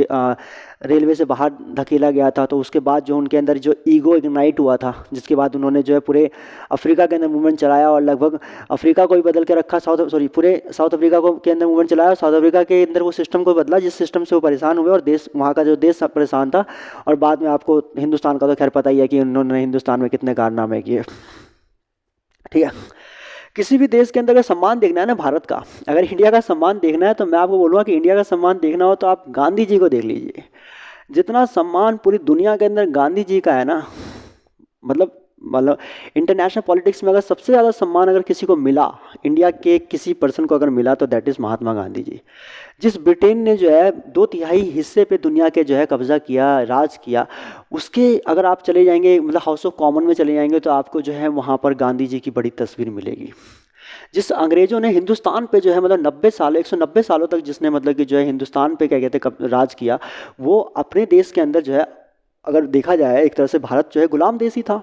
रेलवे से बाहर धकेला गया था, तो उसके बाद जो उनके अंदर जो ईगो इग्नाइट हुआ था, जिसके बाद उन्होंने जो है पूरे अफ्रीका के अंदर मूवमेंट चलाया और लगभग अफ्रीका को ही बदल के रखा, पूरे साउथ अफ्रीका को के अंदर मूवमेंट चलाया और साउथ अफ्रीका के अंदर वो सिस्टम को बदला जिस सिस्टम से वो परेशान हुए, और देश वहाँ का जो देश परेशान था। और बाद में आपको हिंदुस्तान का तो खैर पता ही है कि उन्होंने हिंदुस्तान में कितने कारनामे किए, ठीक है। किसी भी देश के अंदर अगर सम्मान देखना है ना भारत का, अगर इंडिया का सम्मान देखना है तो मैं आपको बोलूँगा कि इंडिया का सम्मान देखना हो तो आप गांधी जी को देख लीजिए। जितना सम्मान पूरी दुनिया के अंदर गांधी जी का है ना, मतलब इंटरनेशनल पॉलिटिक्स में अगर सबसे ज़्यादा सम्मान अगर किसी को मिला, इंडिया के किसी पर्सन को अगर मिला, तो दैट इज़ महात्मा गांधी जी। जिस ब्रिटेन ने जो है 2/3 हिस्से पे दुनिया के जो है कब्जा किया, राज किया, उसके अगर आप चले जाएंगे मतलब हाउस ऑफ कॉमन में चले जाएंगे तो आपको जो है वहाँ पर गांधी जी की बड़ी तस्वीर मिलेगी। जिस अंग्रेजों ने हिंदुस्तान पे जो है मतलब 190 सालों तक जिसने मतलब कि जो है हिंदुस्तान पे क्या कहते हैं राज किया, वो अपने देश के अंदर जो है अगर देखा जाए एक तरह से भारत जो है गुलाम देश ही था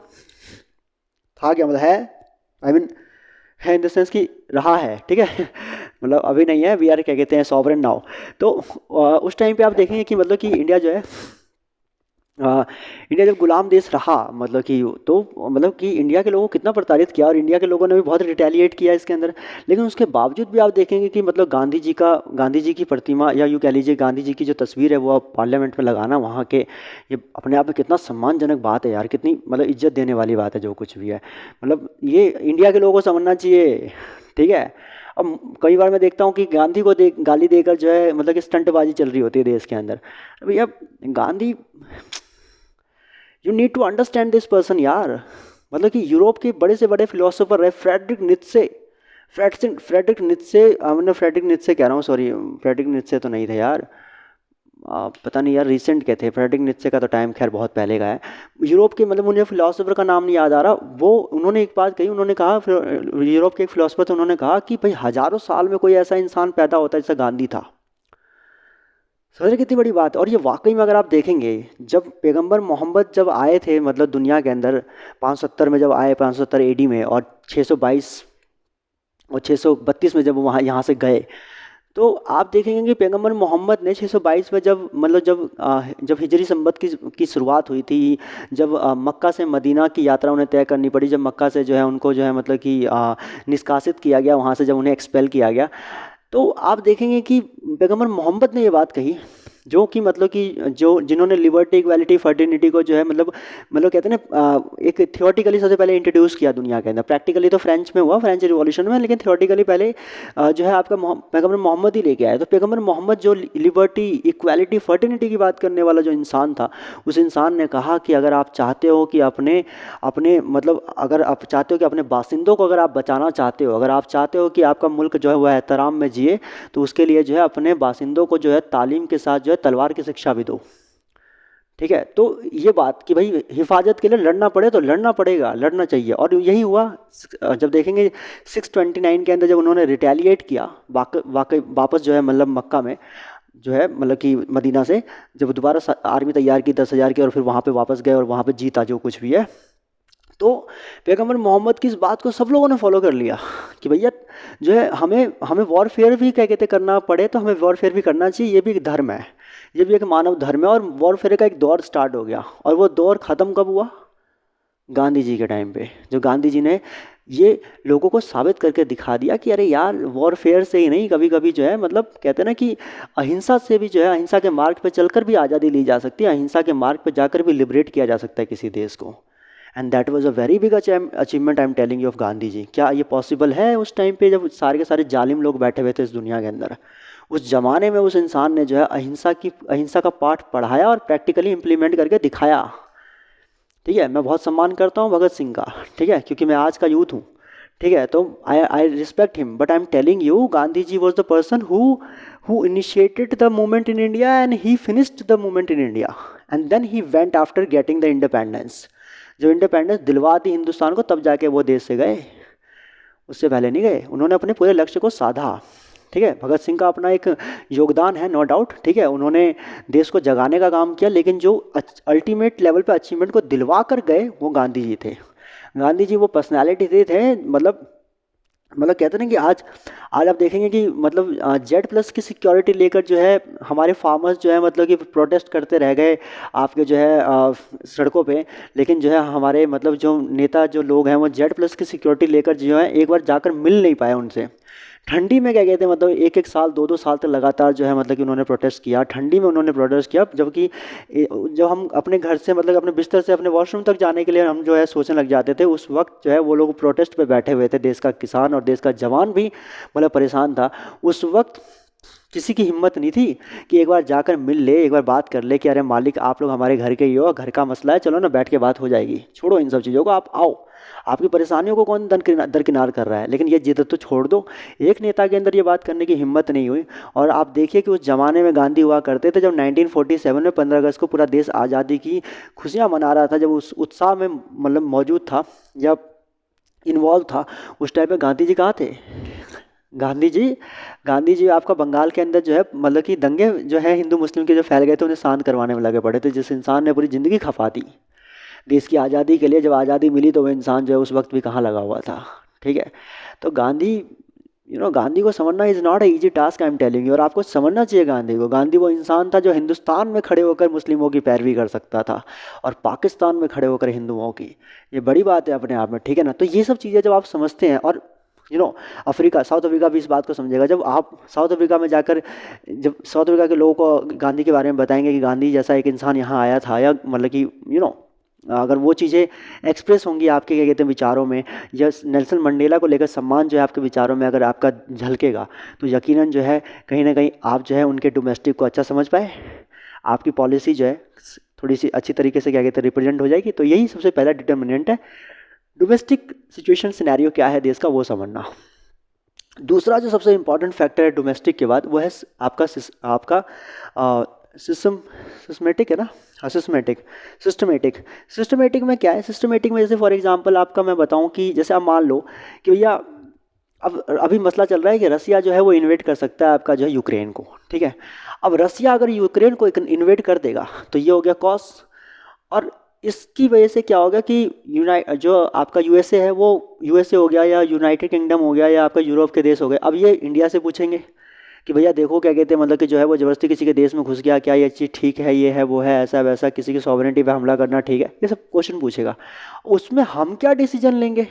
क्या मतलब है, आई मीन है इन द सेंस कि रहा है, ठीक है मतलब अभी नहीं है, वी आर क्या कहते हैं सॉवरेन नाउ। तो उस टाइम पे आप देखेंगे कि मतलब कि इंडिया जो है इंडिया जब गुलाम देश रहा मतलब कि, तो मतलब कि इंडिया के लोगों को कितना प्रताड़ित किया, और इंडिया के लोगों ने भी बहुत रिटेलिएट किया इसके अंदर। लेकिन उसके बावजूद भी आप देखेंगे कि मतलब गांधी जी की प्रतिमा, या यूँ कह लीजिए गांधी जी की जो तस्वीर है वो आप पार्लियामेंट में लगाना वहाँ के, ये अपने आप में कितना सम्मानजनक बात है यार, कितनी मतलब इज्जत देने वाली बात है जो कुछ भी है। मतलब ये इंडिया के लोगों को समझना चाहिए, ठीक है। अब कई बार मैं देखता हूँ कि गांधी को गाली देकर जो है मतलब कि स्टंटबाजी चल रही होती है देश के अंदर। भैया Gandhi, you need to understand this person यार। मतलब कि यूरोप के बड़े से बड़े फिलोसोफर रहे, फ्रेडरिक नित्से, फ्रेडरिक नित्से कह रहा हूँ, सॉरी फ्रेडरिक नित्से तो नहीं थे यार, पता नहीं यार रिसेंट के थे। फ्रेडरिक नित्से का तो टाइम खैर बहुत पहले का है। यूरोप के मतलब मुझे फिलोसोफर का नाम नहीं याद आ रहा, वो उन्होंने एक बात कही, उन्होंने कहा, यूरोप के एक फिलोसोफर थे, उन्होंने कहा कि भाई हजारों साल में कोई ऐसा इंसान पैदा होता है जैसा गांधी था। समझ रहे कितनी बड़ी बात है। और ये वाकई में अगर आप देखेंगे, जब पैगंबर मोहम्मद जब आए थे मतलब दुनिया के अंदर 570 में जब आए, 570 एडी में, और 622 और 632 में जब वो वहाँ यहाँ से गए, तो आप देखेंगे कि पैगंबर मोहम्मद ने 622 में जब मतलब जब हिजरी संवत की शुरुआत हुई थी, जब मक्का से मदीना की यात्रा उन्हें तय करनी पड़ी, जब मक्का से जो है उनको जो है मतलब कि निष्कासित किया गया वहाँ से, जब उन्हें एक्सपेल किया गया, तो आप देखेंगे कि पैगंबर मोहम्मद ने ये बात कही, जो कि मतलब कि जो जिन्होंने लिबर्टी, इक्वालिटी, फर्टिनिटी को जो है मतलब कहते हैं ना, एक थियोरटिकली सबसे पहले इंट्रोड्यूस किया दुनिया के अंदर। प्रैक्टिकली तो फ्रेंच में हुआ, फ्रेंच रिवॉल्यूशन में, लेकिन थियोरटिकली पहले जो है आपका पैगंबर मोहम्मद ही लेके आया। तो पैगंबर मोहम्मद जो लिबर्टी, इक्वालिटी, फर्टिनिटी की बात करने वाला जो इंसान था, उस इंसान ने कहा कि अगर आप चाहते हो कि अपने अपने मतलब अगर आप चाहते हो कि अपने बासिंदों को अगर आप बचाना चाहते हो, अगर आप चाहते हो कि आपका मुल्क जो है वह एहतराम में जिए, तो उसके लिए जो है अपने बासिंदों को जो है तालीम के साथ जो है तलवार की शिक्षा भी दो। ठीक है, तो ये बात कि भाई हिफाजत के लिए लड़ना पड़े तो लड़ना पड़ेगा, लड़ना चाहिए, और यही हुआ। जब देखेंगे 629 के अंदर जब उन्होंने रिटेलिएट किया, वाकई वापस जो है मतलब मक्का में जो है मतलब कि मदीना से जब दोबारा आर्मी तैयार की 10,000 की, और फिर वहाँ पे वापस गए और वहाँ पे जीता जो कुछ भी है, तो पैगंबर मोहम्मद की इस बात को सब लोगों ने फॉलो कर लिया कि भैया जो है हमें हमें वॉरफेयर भी क्या कहते करना पड़े तो हमें वॉरफेयर भी करना चाहिए, ये भी एक धर्म है, ये भी एक मानव धर्म है। और वॉरफेयर का एक दौर स्टार्ट हो गया, और वो दौर ख़त्म कब हुआ? गांधी जी के टाइम पे, जो गांधी जी ने ये लोगों को साबित करके दिखा दिया कि अरे यार वॉरफेयर से ही नहीं, कभी कभी जो है मतलब कहते हैं ना कि अहिंसा से भी जो है, अहिंसा के मार्ग पे चलकर भी आज़ादी ली जा सकती है, अहिंसा के मार्ग पे जाकर भी लिबरेट किया जा सकता है किसी देश को। And that was a very big achievement, I am telling you, of Gandhi ji. क्या ये पॉसिबल है उस टाइम पे जब सारे के सारे जालिम लोग बैठे हुए थे इस दुनिया के अंदर? उस जमाने में उस इंसान ने जो है अहिंसा का पाठ पढ़ाया और प्रैक्टिकली इम्प्लीमेंट करके दिखाया। ठीक है, मैं बहुत सम्मान करता हूँ भगत सिंह का, ठीक है, क्योंकि मैं आज का यूथ हूँ। ठीक है, तो I respect him, but I am telling you Gandhi ji was the person who initiated the movement in India and he finished the movement in India, and then he went after getting the independence. जो independence दिलवा दी हिंदुस्तान को, तब जाके वो देश से गए, उससे पहले नहीं गए। उन्होंने अपने पूरे लक्ष्य को साधा। ठीक है, भगत सिंह का अपना एक योगदान है, नो डाउट। ठीक है, उन्होंने देश को जगाने का काम किया, लेकिन जो अल्टीमेट लेवल पे अचीवमेंट को दिलवा कर गए वो गांधी जी थे। गांधी जी वो पर्सनैलिटी थे, मतलब कहते हैं ना कि आज आज आप देखेंगे कि मतलब जेड प्लस की सिक्योरिटी लेकर जो है हमारे फार्मर्स जो है मतलब कि प्रोटेस्ट करते रह गए आपके जो है सड़कों पे, लेकिन जो है हमारे मतलब जो नेता जो लोग हैं वो जेड प्लस की सिक्योरिटी लेकर जो है एक बार जाकर मिल नहीं पाए उनसे। ठंडी में क्या कहते हैं मतलब एक एक साल, दो दो साल तक लगातार जो है मतलब कि उन्होंने प्रोटेस्ट किया, ठंडी में उन्होंने प्रोटेस्ट किया, जबकि जब हम अपने घर से मतलब अपने बिस्तर से अपने वॉशरूम तक जाने के लिए हम जो है सोचने लग जाते थे, उस वक्त जो है वो लोग प्रोटेस्ट पे बैठे हुए थे। देश का किसान और देश का जवान भी मतलब परेशान था उस वक्त। किसी की हिम्मत नहीं थी कि एक बार जाकर मिल ले, एक बार बात कर ले कि अरे मालिक आप लोग हमारे घर के ही हो, घर का मसला है, चलो ना बैठ के बात हो जाएगी, छोड़ो इन सब चीज़ों को, आप आओ, आपकी परेशानियों को कौन दरकिनार कर रहा है, लेकिन ये जिद तो छोड़ दो। एक नेता के अंदर ये बात करने की हिम्मत नहीं हुई। और आप देखिए कि उस ज़माने में गांधी हुआ करते थे जब 1947 में 15 अगस्त को पूरा देश आज़ादी की खुशियाँ मना रहा था, जब उस उत्साह में मतलब मौजूद था, जब इन्वॉल्व था, उस टाइम पे गांधी जी कहाँ थे? गांधी जी गांधी जी आपका बंगाल के अंदर जो है मतलब कि दंगे जो है हिंदू मुस्लिम के जो फैल गए थे उन्हें शांत करवाने में लगे पड़े थे, जिस इंसान ने पूरी ज़िंदगी खपा दी देश की आज़ादी के लिए। जब आज़ादी मिली तो वो इंसान जो है उस वक्त भी कहाँ लगा हुआ था। ठीक है, तो गांधी गांधी को समझना is not a easy task, I am telling you. और आपको समझना चाहिए गांधी को। गांधी वो इंसान था जो हिंदुस्तान में खड़े होकर मुस्लिमों की पैरवी कर सकता था और पाकिस्तान में खड़े होकर हिंदुओं की। ये बड़ी बात है अपने आप में, ठीक है ना। तो ये सब चीज़ें जब आप समझते हैं, और अफ्रीका, साउथ अफ्रीका भी इस बात को समझेगा। जब आप साउथ अफ्रीका में जाकर जब साउथ अफ्रीका के लोगों को गांधी के बारे में बताएंगे कि गांधी जैसा एक इंसान यहाँ आया था, या मतलब कि अगर वो चीज़ें एक्सप्रेस होंगी आपके क्या कहते हैं विचारों में, या नेल्सन मंडेला को लेकर सम्मान जो है आपके विचारों में अगर आपका झलकेगा, तो यकीनन जो है कहीं ना कहीं आप जो है उनके डोमेस्टिक को अच्छा समझ पाए, आपकी पॉलिसी जो है थोड़ी सी अच्छी तरीके से क्या कहते हैं रिप्रेजेंट हो जाएगी। तो यही सबसे पहला डिटर्मिनेंट है, डोमेस्टिक सिचुएशन सिनेरियो क्या है देश का वो समझना। दूसरा जो सबसे इम्पॉर्टेंट फैक्टर है डोमेस्टिक के बाद, वो है आपका सिस्टम, सिस्टमेटिक है ना, हाँ सिस्टमेटिक। सिस्टमेटिक में क्या है, सिस्टमेटिक में जैसे फॉर एग्जांपल आपका मैं बताऊं कि जैसे आप मान लो कि भैया अब अभी मसला चल रहा है कि रसिया जो है वो इन्वेट कर सकता है आपका जो है यूक्रेन को, ठीक है। अब रसिया अगर यूक्रेन को इन्वेट कर देगा तो ये हो गया कॉस, और इसकी वजह से क्या होगा कि जो आपका यूएसए है वो यूएसए हो गया, या यूनाइटेड किंगडम हो गया, या आपका यूरोप के देश हो गए, अब ये इंडिया से पूछेंगे कि भैया देखो क्या कहते हैं मतलब कि जो है वो ज़बरदस्ती किसी के देश में घुस गया, क्या ये चीज़ ठीक है, ये है वो है, ऐसा वैसा, किसी की सॉवरेनिटी पे हमला करना ठीक है, ये सब क्वेश्चन पूछेगा। उसमें हम क्या डिसीजन लेंगे,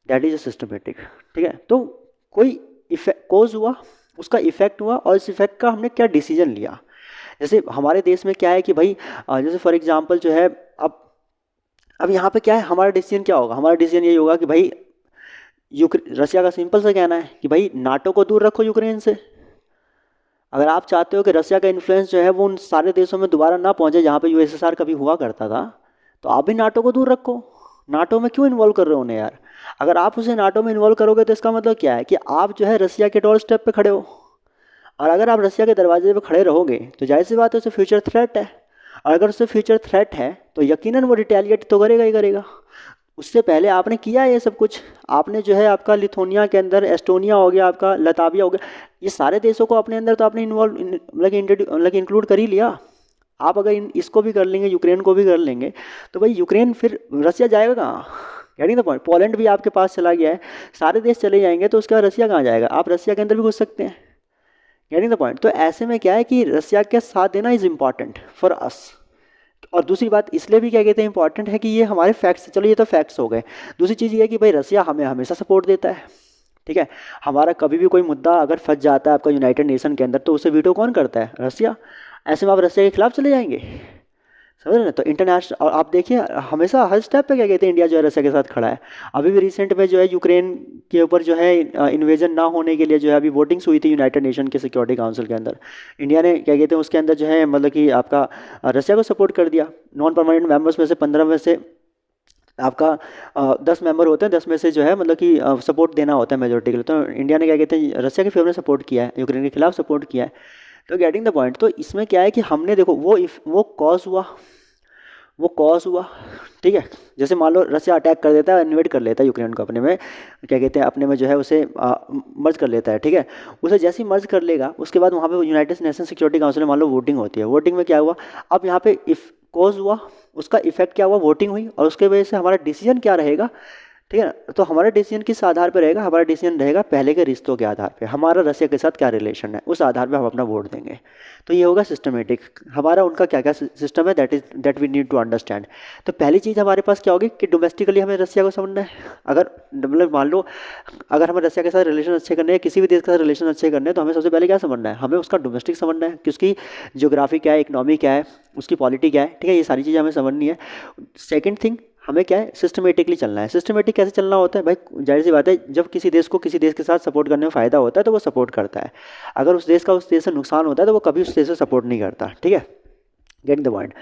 दैट इज अ सिस्टमेटिक, ठीक है। तो कोई इफेक्ट कोज हुआ, उसका इफेक्ट हुआ, और इस इफेक्ट का हमने क्या डिसीजन लिया। जैसे हमारे देश में क्या है कि भाई जैसे फॉर एग्जांपल जो है अब यहाँ पे क्या है, हमारा डिसीजन क्या होगा, हमारा डिसीजन यही होगा कि भाई रसिया का सिंपल सा कहना है कि भाई नाटो को दूर रखो यूक्रेन से। अगर आप चाहते हो कि रसिया का इन्फ्लुएंस जो है वो उन सारे देशों में दोबारा ना पहुंचे जहाँ पे यूएसएसआर कभी हुआ करता था, तो आप भी नाटो को दूर रखो। नाटो में क्यों इन्वॉल्व कर रहे हो उन्हें यार। अगर आप उसे नाटो में इन्वॉल्व करोगे तो इसका मतलब क्या है कि आप जो है रसिया के डोर स्टेप पे खड़े हो, और अगर आप रसिया के दरवाजे पे खड़े रहोगे तो जाहिर सी बात है उसे फ्यूचर थ्रेट है, और अगर उसे फ्यूचर थ्रेट है तो यकीनन वो रिटेलिएट तो करेगा ही करेगा। उससे पहले आपने किया है ये सब कुछ, आपने जो है आपका लिथुनिया के अंदर एस्टोनिया हो गया, आपका लताविया हो गया, ये सारे देशों को अपने अंदर तो आपने इन्वॉल्व मतलब इंक्लूड कर ही लिया। आप अगर इसको भी कर लेंगे, यूक्रेन को भी कर लेंगे, तो भाई यूक्रेन फिर रसिया जाएगा कहाँ। गेटिंग द पॉइंट, पोलैंड भी आपके पास चला गया है, सारे देश चले जाएंगे तो उसके बाद रसिया कहाँ जाएगा, आप रसिया के अंदर भी घुस सकते हैं। Getting the point. तो ऐसे में क्या है कि रसिया के साथ देना इज़ इम्पॉर्टेंट फॉर अस। और दूसरी बात इसलिए भी क्या कहते हैं इंपॉर्टेंट है कि ये हमारे फैक्ट्स, चलो ये तो फैक्ट्स हो गए। दूसरी चीज़ ये है कि भाई रसिया हमें हमेशा सपोर्ट देता है, ठीक है। हमारा कभी भी कोई मुद्दा अगर फंस जाता है आपका यूनाइटेड नेशन के अंदर तो उसे वीटो कौन करता है, रसिया। ऐसे में आप रसिया के खिलाफ चले जाएंगे, समझ रहे ना। तो इंटरनेशनल, और आप देखिए हमेशा हर स्टेप पे क्या कहते हैं इंडिया जो है रसिया के साथ खड़ा है। अभी भी रिसेंट में जो है यूक्रेन के ऊपर जो है इन्वेजन ना होने के लिए जो है अभी वोटिंग्स हुई थी यूनाइटेड नेशन के सिक्योरिटी काउंसिल के अंदर। इंडिया ने क्या कहते हैं उसके अंदर जो है मतलब कि आपका रसिया को सपोर्ट कर दिया। नॉन परमानेंट मेंबर्स में से 15 में से आपका 10 मेंबर होते हैं, 10 में से जो है मतलब कि सपोर्ट देना होता है मेजोरिटी के लिए। तो इंडिया ने क्या कहते हैं रसिया के फेवर में सपोर्ट किया है, यूक्रेन के खिलाफ सपोर्ट किया है। तो गेटिंग द पॉइंट, तो इसमें क्या है कि हमने देखो वो कॉज हुआ, वो कॉज हुआ, ठीक है। जैसे मान लो रसिया अटैक कर देता है, इन्वेट कर लेता है यूक्रेन को अपने में, क्या कहते हैं अपने में जो है उसे मर्ज कर लेता है, ठीक है। उसे जैसे ही मर्ज कर लेगा उसके बाद वहाँ पे यूनाइटेड नेशन सिक्योरिटी काउंसिल में मान लो वोटिंग होती है। वोटिंग में क्या हुआ, अब यहाँ पे इफ कॉज हुआ, उसका इफेक्ट क्या हुआ, वोटिंग हुई, और उसके वजह से हमारा डिसीजन क्या रहेगा, ठीक है ना। तो हमारा डिसीजन किस आधार पर रहेगा, हमारा डिसीजन रहेगा पहले के रिश्तों के आधार पे, हमारा रसिया के साथ क्या रिलेशन है उस आधार पे हम अपना वोट देंगे। तो ये होगा सिस्टमेटिक, हमारा उनका क्या क्या सिस्टम है, that we need to understand. तो पहली चीज़ हमारे पास क्या होगी कि डोमेस्टिकली हमें रसिया को समझना है। अगर मतलब मान लो अगर हमें रसिया के साथ रिलेशन अच्छे करने हैं, किसी भी देश के साथ रिलेशन अच्छे करने हैं, तो हमें सबसे पहले क्या समझना है, हमें उसका डोमेस्टिक समझना है कि उसकी ज्योग्राफी क्या है, इकनॉमी क्या है, उसकी पॉलिटी क्या है, ठीक है। ये सारी चीज़ें हमें समझनी है। सेकेंड थिंग, हमें क्या है सिस्टमेटिकली चलना है। सिस्टमेटिक कैसे चलना होता है भाई, जाहिर सी बात है जब किसी देश को किसी देश के साथ सपोर्ट करने में फ़ायदा होता है तो वो सपोर्ट करता है। अगर उस देश का उस देश से नुकसान होता है तो वो कभी उस देश से सपोर्ट नहीं करता, ठीक है। Getting the point.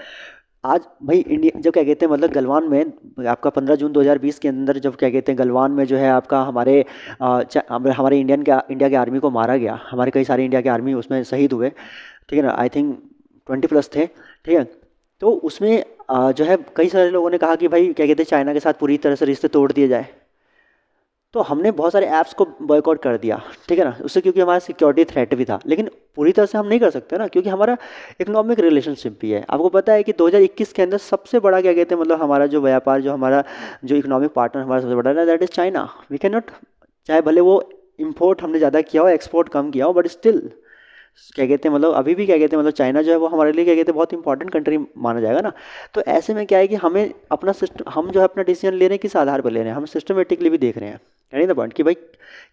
आज भाई इंडिया जब क्या कहते हैं मतलब गलवान में आपका 15 जून 2020 के अंदर जब क्या कहते हैं गलवान में जो है आपका हमारे इंडिया के आर्मी को मारा गया, हमारे कई सारे इंडिया के आर्मी उसमें शहीद हुए, ठीक है ना। आई थिंक 20+ थे, ठीक है। तो उसमें जो है कई सारे लोगों ने कहा कि भाई क्या कहते हैं चाइना के साथ पूरी तरह से रिश्ते तोड़ दिए जाए। तो हमने बहुत सारे ऐप्स को बॉयकॉट कर दिया, ठीक है ना, उससे क्योंकि हमारा सिक्योरिटी थ्रेट भी था। लेकिन पूरी तरह से हम नहीं कर सकते ना, क्योंकि हमारा इकोनॉमिक रिलेशनशिप भी है। आपको पता है कि 2021 के अंदर सबसे बड़ा क्या कहते हैं मतलब हमारा जो व्यापार, जो हमारा जो इकोनॉमिक पार्टनर हमारा सबसे बड़ा है, that is China. We can not, चाहे भले वो इम्पोर्ट हमने ज़्यादा किया हो, एक्सपोर्ट कम किया हो, बट स्टिल क्या कहते हैं मतलब अभी भी क्या कहते हैं मतलब चाइना जो है वो हमारे लिए क्या कहते हैं बहुत इंपॉर्टेंट कंट्री माना जाएगा ना। तो ऐसे में क्या है कि हमें अपना सिस्टम, हम जो है अपना डिसीजन ले रहे हैं किस आधार पर ले रहे हैं, हम सिस्टमेटिकली भी देख रहे हैं, यानी द पॉइंट कि भाई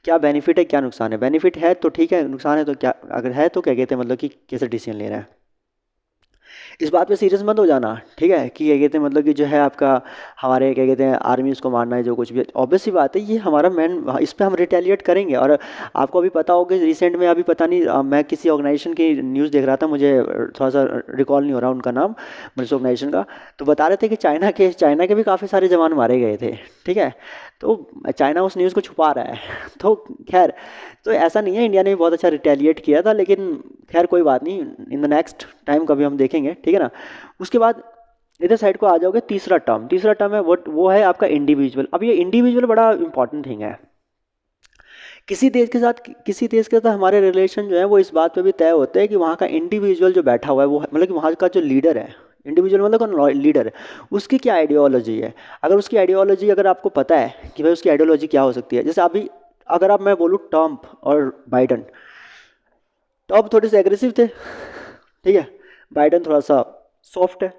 क्या बेनिफिट है क्या नुकसान है। बेनिफिट है तो ठीक है, नुकसान है तो क्या, अगर है तो क्या कहते हैं मतलब कि कैसे डिसीजन ले रहे हैं। इस बात पे सीरियस मत हो जाना, ठीक है, कि क्या कहते हैं मतलब कि जो है आपका हमारे क्या कहते हैं आर्मी इसको मारना है जो कुछ भी, ऑब्वियस सी बात है ये हमारा मैन, इस पे हम रिटेलिएट करेंगे। और आपको अभी पता होगा रिसेंट में, अभी पता नहीं मैं किसी ऑर्गेनाइजेशन की न्यूज़ देख रहा था, मुझे थोड़ा सा रिकॉल नहीं हो रहा उनका नाम, मुझे ऑर्गेनाइजेशन का, तो बता रहे थे कि चाइना के भी काफ़ी सारे जवान मारे गए थे, ठीक है। तो चाइना उस न्यूज़ को छुपा रहा है तो खैर, तो ऐसा नहीं है, इंडिया ने भी बहुत अच्छा रिटेलिएट किया था, लेकिन खैर कोई बात नहीं, इन द नेक्स्ट टाइम कभी हम देखेंगे, ठीक है ना। उसके बाद इधर साइड को आ जाओगे, तीसरा टर्म है वो है आपका इंडिविजुअल। अब ये इंडिविजुअल बड़ा इंपॉर्टेंट थिंग है। किसी देश के साथ हमारे रिलेशन जो है वो इस बात पे भी तय होते हैं कि वहाँ का इंडिविजुअल जो बैठा हुआ है वो मतलब कि वहाँ का जो लीडर है, इंडिविजुअल मतलब कौन लीडर है, उसकी क्या आइडियोलॉजी है। अगर उसकी आइडियोलॉजी अगर आपको पता है कि भाई उसकी आइडियोलॉजी क्या हो सकती है, जैसे अभी अगर आप मैं बोलूँ ट्रम्प और बाइडन, ट्रम्प थोड़े से एग्रेसिव थे, ठीक है, बाइडन थोड़ा सा सॉफ्ट है।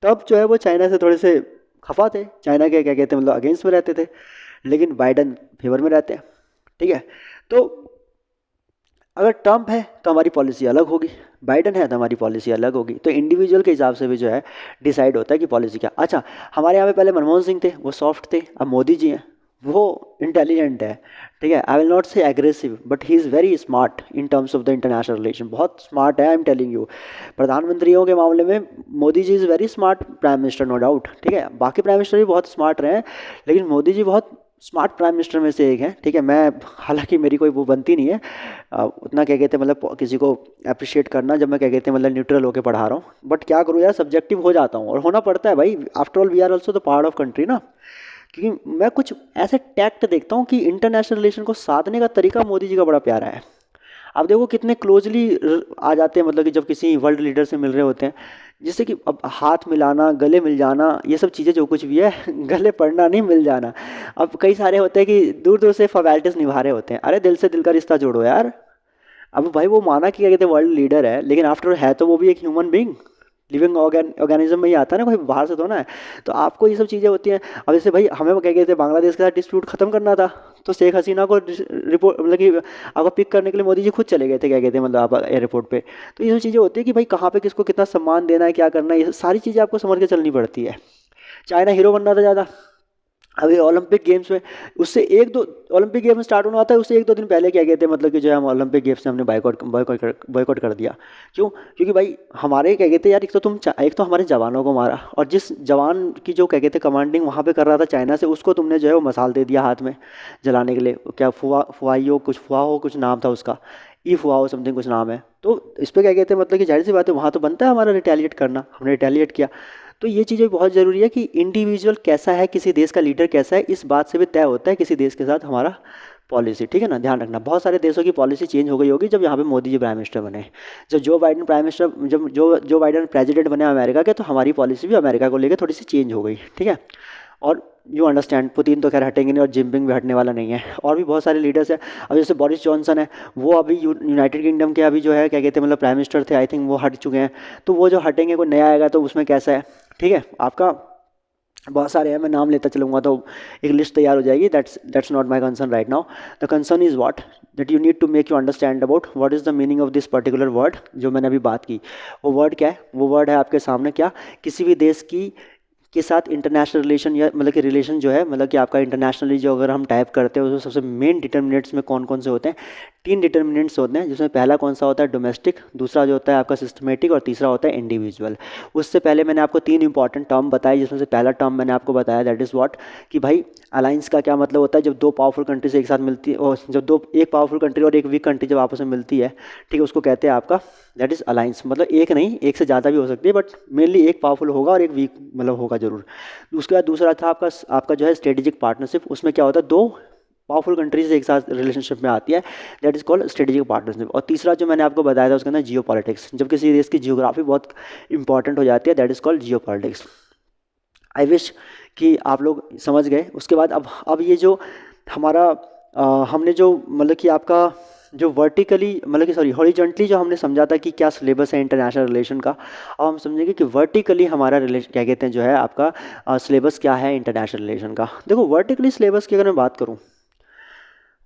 ट्रम्प जो है वो चाइना से थोड़े से खफा थे, चाइना के क्या कहते हैं मतलब अगेंस्ट में रहते थे, लेकिन बाइडन फेवर में रहते हैं, ठीक है। तो अगर ट्रम्प है तो हमारी पॉलिसी अलग होगी, बाइडन है तो हमारी पॉलिसी अलग होगी। तो इंडिविजुअल के हिसाब से भी जो है डिसाइड होता है कि पॉलिसी क्या। अच्छा, हमारे यहाँ पे पहले मनमोहन सिंह थे, वो सॉफ्ट थे, अब मोदी जी हैं, वो इंटेलिजेंट है, ठीक है। I will not say aggressive but he is very smart in terms of the international relation, बहुत स्मार्ट है, आई एम टेलिंग यू। प्रधानमंत्रियों के मामले में Modi ji is very smart prime minister, no doubt, ठीक है। बाकी प्राइम मिनिस्टर भी बहुत स्मार्ट रहे हैं, लेकिन मोदी जी बहुत स्मार्ट प्राइम मिनिस्टर में से एक है, ठीक है। मैं हालांकि मेरी कोई वो बनती नहीं है उतना क्या कहते हैं मतलब किसी को अप्रिशिएट करना, जब मैं क्या कहते हैं मतलब न्यूट्रल होकर पढ़ा रहा हूँ, बट क्या करूँ यार, सब्जेक्टिव हो जाता हूँ और होना पड़ता है भाई, after all we are also the part of country ना। क्योंकि मैं कुछ ऐसे टैक्ट देखता हूँ कि इंटरनेशनल रिलेशन को साधने का तरीका मोदी जी का बड़ा प्यारा है। आप देखो कितने क्लोजली आ जाते हैं, मतलब कि जब किसी वर्ल्ड लीडर से मिल रहे होते हैं, जिससे कि अब हाथ मिलाना, गले मिल जाना, ये सब चीज़ें जो कुछ भी है गले पड़ना नहीं, मिल जाना। अब कई सारे होते हैं कि दूर दूर से फॉर्मेलिटीज़ निभा रहे होते हैं, अरे दिल से दिल का रिश्ता जोड़ो यार। अब भाई वो माना कि क्या कहते हैं वर्ल्ड लीडर है, लेकिन आफ्टर है तो वो भी एक ह्यूमन बींग, लिविंग ऑर्गेनिज्म में ही आता है ना, कोई बाहर से थोड़ा है। तो आपको ये सब चीज़ें होती हैं। अब जैसे भाई हमें वो क्या कहते हैं बांग्लादेश के साथ डिस्प्यूट खत्म करना था, तो शेख हसीना को रिपोर्ट मतलब कि आपको पिक करने के लिए मोदी जी खुद चले गए थे, क्या कहते हैं मतलब आप एयरपोर्ट पे। तो ये सब चीज़ें होती है कि भाई कहाँ पे किसको कितना सम्मान देना है, क्या करना है, ये सारी चीज़ें आपको समझ के चलनी पड़ती है। चाइना हीरो बनना था ज़्यादा, अभी ओलंपिक गेम्स में उससे एक दो, ओलंपिक गेम स्टार्ट होना होता है उससे एक दो दिन पहले क्या कहते हैं मतलब कि जो है हम ओलंपिक गेम्स से हमने बॉयकॉट कर दिया। क्यों? क्योंकि भाई हमारे क्या कहते हैं यार, एक तो हमारे जवानों को मारा, और जिस जवान की जो क्या कहते हैं कमांडिंग वहाँ पे कर रहा था चाइना से, उसको तुमने जो है वो मसाल दे दिया हाथ में जलाने के लिए, क्या फुआ हो कुछ नाम था उसका, ई फुआ हो समथिंग कुछ नाम है। तो इस पर क्या कहते हैं मतलब कि जाहिर सी बात है वहाँ तो बनता है हमारा रिटेलिएट करना, हमने रिटेलिएट किया। तो ये चीज़ें बहुत ज़रूरी है कि इंडिविजुअल कैसा है, किसी देश का लीडर कैसा है, इस बात से भी तय होता है किसी देश के साथ हमारा पॉलिसी, ठीक है ना। ध्यान रखना, बहुत सारे देशों की पॉलिसी चेंज हो गई होगी जब यहाँ पे मोदी जी प्राइम मिनिस्टर बने। जब जो बाइडन प्रेसिडेंट बने अमेरिका के, तो हमारी पॉलिसी भी अमेरिका को लेकर थोड़ी सी चेंज हो गई, ठीक है। और यू अंडरस्टैंड, पुतिन तो खैर हटेंगे नहीं और जिनपिंग भी हटने वाला नहीं है, और भी बहुत सारे लीडर्स हैं। अब जैसे बोरिस जॉनसन है, वो अभी यूनाइटेड किंगडम के अभी जो है क्या कहते हैं मतलब प्राइम मिनिस्टर थे, आई थिंक वो हट चुके हैं। तो वो जो हटेंगे, कोई नया आएगा तो उसमें कैसा है, ठीक है। आपका बहुत सारे हैं, मैं नाम लेता चलूँगा तो एक लिस्ट तैयार हो जाएगी। That's not my concern right now. The concern is what that you need to make you understand about what is the meaning of this particular word जो मैंने अभी बात की। वो वर्ड क्या है? वो वर्ड है आपके सामने क्या, किसी भी देश की के साथ इंटरनेशनल रिलेशन, या मतलब कि रिलेशन जो है मतलब कि आपका इंटरनेशनली जो अगर हम टाइप करते हैं उसमें सबसे मेन डिटर्मिनेंट्स में कौन कौन से होते हैं? 3 डिटर्मिनेंट्स होते हैं, जिसमें पहला कौन सा होता है? डोमेस्टिक, दूसरा जो होता है आपका सिस्टमेटिक, और तीसरा होता है इंडिविजुअल। उससे पहले मैंने आपको 3 इंपॉर्टेंट टर्म बताए, जिसमें से पहला टर्म मैंने आपको बताया दैट इज़ व्हाट, कि भाई अलाइंस का क्या मतलब होता है? जब 2 पावरफुल कंट्रीज एक साथ मिलती है, और जब एक पावरफुल कंट्री और एक वीक कंट्री जब आपस में मिलती है, ठीक है, उसको कहते हैं आपका दैट इज़ अलाइंस। मतलब एक नहीं, एक से ज़्यादा भी हो सकती है, बट मेनली एक पावरफुल होगा और एक वीक मतलब होगा जरूर। उसके बाद दूसरा था आपका जो है स्ट्रेटेजिक पार्टनरशिप। उसमें क्या होता है? 2 पावरफुल कंट्रीज एक साथ रिलेशनशिप में आती है, that is called strategic partnership. और तीसरा जो मैंने आपको बताया था उसके अंदर जियो पॉलिटिक्स, जब किसी देश की जियोग्राफी बहुत इंपॉर्टेंट हो जाती है, that is called Jio politics. I wish कि आप लोग समझ गए। उसके बाद अब ये जो हमारा हमने जो मतलब कि आपका जो वर्टिकली मतलब कि सॉरी हॉरिजॉन्टली जो हमने समझा था कि क्या सिलेबस है इंटरनेशनल रिलेशन का, अब हम समझेंगे कि वर्टिकली हमारा रिलेशन क्या कहते हैं जो है आपका सिलेबस क्या है इंटरनेशनल रिलेशन का। देखो वर्टिकली सिलेबस की अगर मैं बात करूँ,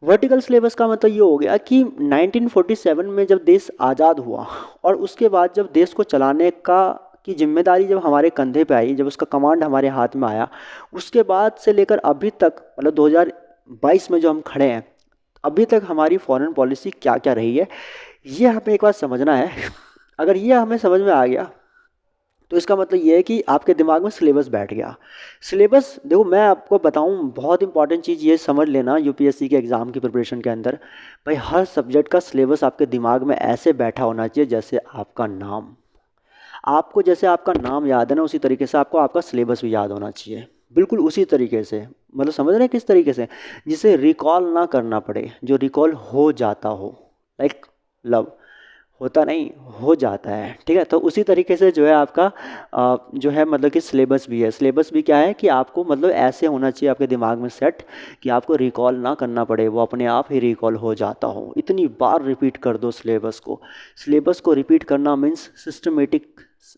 वर्टिकल सिलेबस का मतलब ये हो गया कि 1947 में जब देश आज़ाद हुआ और उसके बाद जब देश को चलाने का की जिम्मेदारी जब हमारे कंधे पे आई, जब उसका कमांड हमारे हाथ में आया, उसके बाद से लेकर अभी तक मतलब 2022 में जो हम खड़े हैं, अभी तक हमारी फॉरेन पॉलिसी क्या क्या रही है, ये हमें एक बार समझना है। अगर ये हमें समझ में आ गया तो इसका मतलब ये है कि आपके दिमाग में सिलेबस बैठ गया। सिलेबस देखो, मैं आपको बताऊं, बहुत इंपॉर्टेंट चीज़ ये समझ लेना यूपीएससी के एग्ज़ाम की प्रिपरेशन के अंदर, भाई हर सब्जेक्ट का सिलेबस आपके दिमाग में ऐसे बैठा होना चाहिए जैसे आपका नाम। आपको जैसे आपका नाम याद है ना, उसी तरीके से आपको आपका सिलेबस भी याद होना चाहिए, बिल्कुल उसी तरीके से। मतलब समझ रहे हैं किस तरीके से, जिसे रिकॉल ना करना पड़े, जो रिकॉल हो जाता हो, लाइक लव, होता नहीं, हो जाता है, ठीक है। तो उसी तरीके से जो है आपका जो है मतलब कि सिलेबस भी है। सिलेबस भी क्या है कि आपको मतलब ऐसे होना चाहिए आपके दिमाग में सेट कि आपको रिकॉल ना करना पड़े, वो अपने आप ही रिकॉल हो जाता हो। इतनी बार रिपीट कर दो सिलेबस को। सिलेबस को रिपीट करना मीन्स सिस्टमेटिक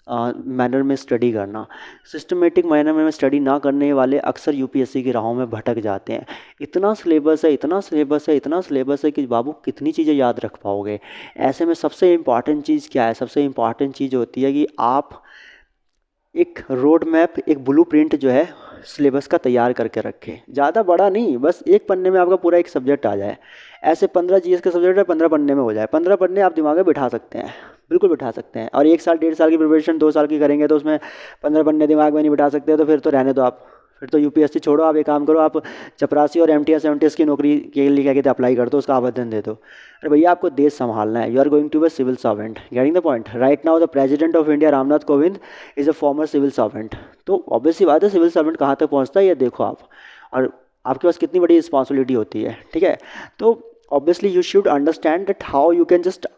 मैनर में स्टडी करना। सिस्टमेटिक मैनर में स्टडी ना करने वाले अक्सर यूपीएससी की राहों में भटक जाते हैं। इतना सिलेबस है, इतना सिलेबस है, इतना सिलेबस है कि बाबू कितनी चीज़ें याद रख पाओगे। ऐसे में सबसे इम्पॉर्टेंट चीज़ क्या है, सबसे इम्पॉर्टेंट चीज़ होती है कि आप एक रोड मैप, एक ब्लूप्रिंट जो है सिलेबस का तैयार करके रखें। ज़्यादा बड़ा नहीं, बस एक पन्ने में आपका पूरा एक सब्जेक्ट आ जाए। ऐसे 15 जीएस के सब्जेक्ट है, 15 पन्ने में हो जाए। 15 पन्ने आप दिमाग में बिठा सकते हैं, बिल्कुल बिठा सकते हैं। और 1 साल 1.5 साल की प्रिपरेशन 2 साल की करेंगे तो उसमें 15 पन्ने दिमाग में नहीं बिठा सकते, तो फिर तो रहने दो आप। फिर तो यूपीएससी छोड़ो, आप एक काम करो, आप चपरासी और एमटीएस एमटीएस की नौकरी के लिए क्या कहते हैं अप्लाई कर दो, उसका आवेदन दे दो। अरे भैया आपको देश संभालना है, you are going to be civil servant, getting the point. Right now the president of India Ramnath Kovind is a former civil servant. तो ऑब्वियस सी बात है, सिविल सर्वेंट कहाँ तक पहुँचता है ये देखो आप, और आपके पास कितनी बड़ी रिस्पॉन्सिबिलिटी होती है, ठीक है। तो obviously you should understand that how you can just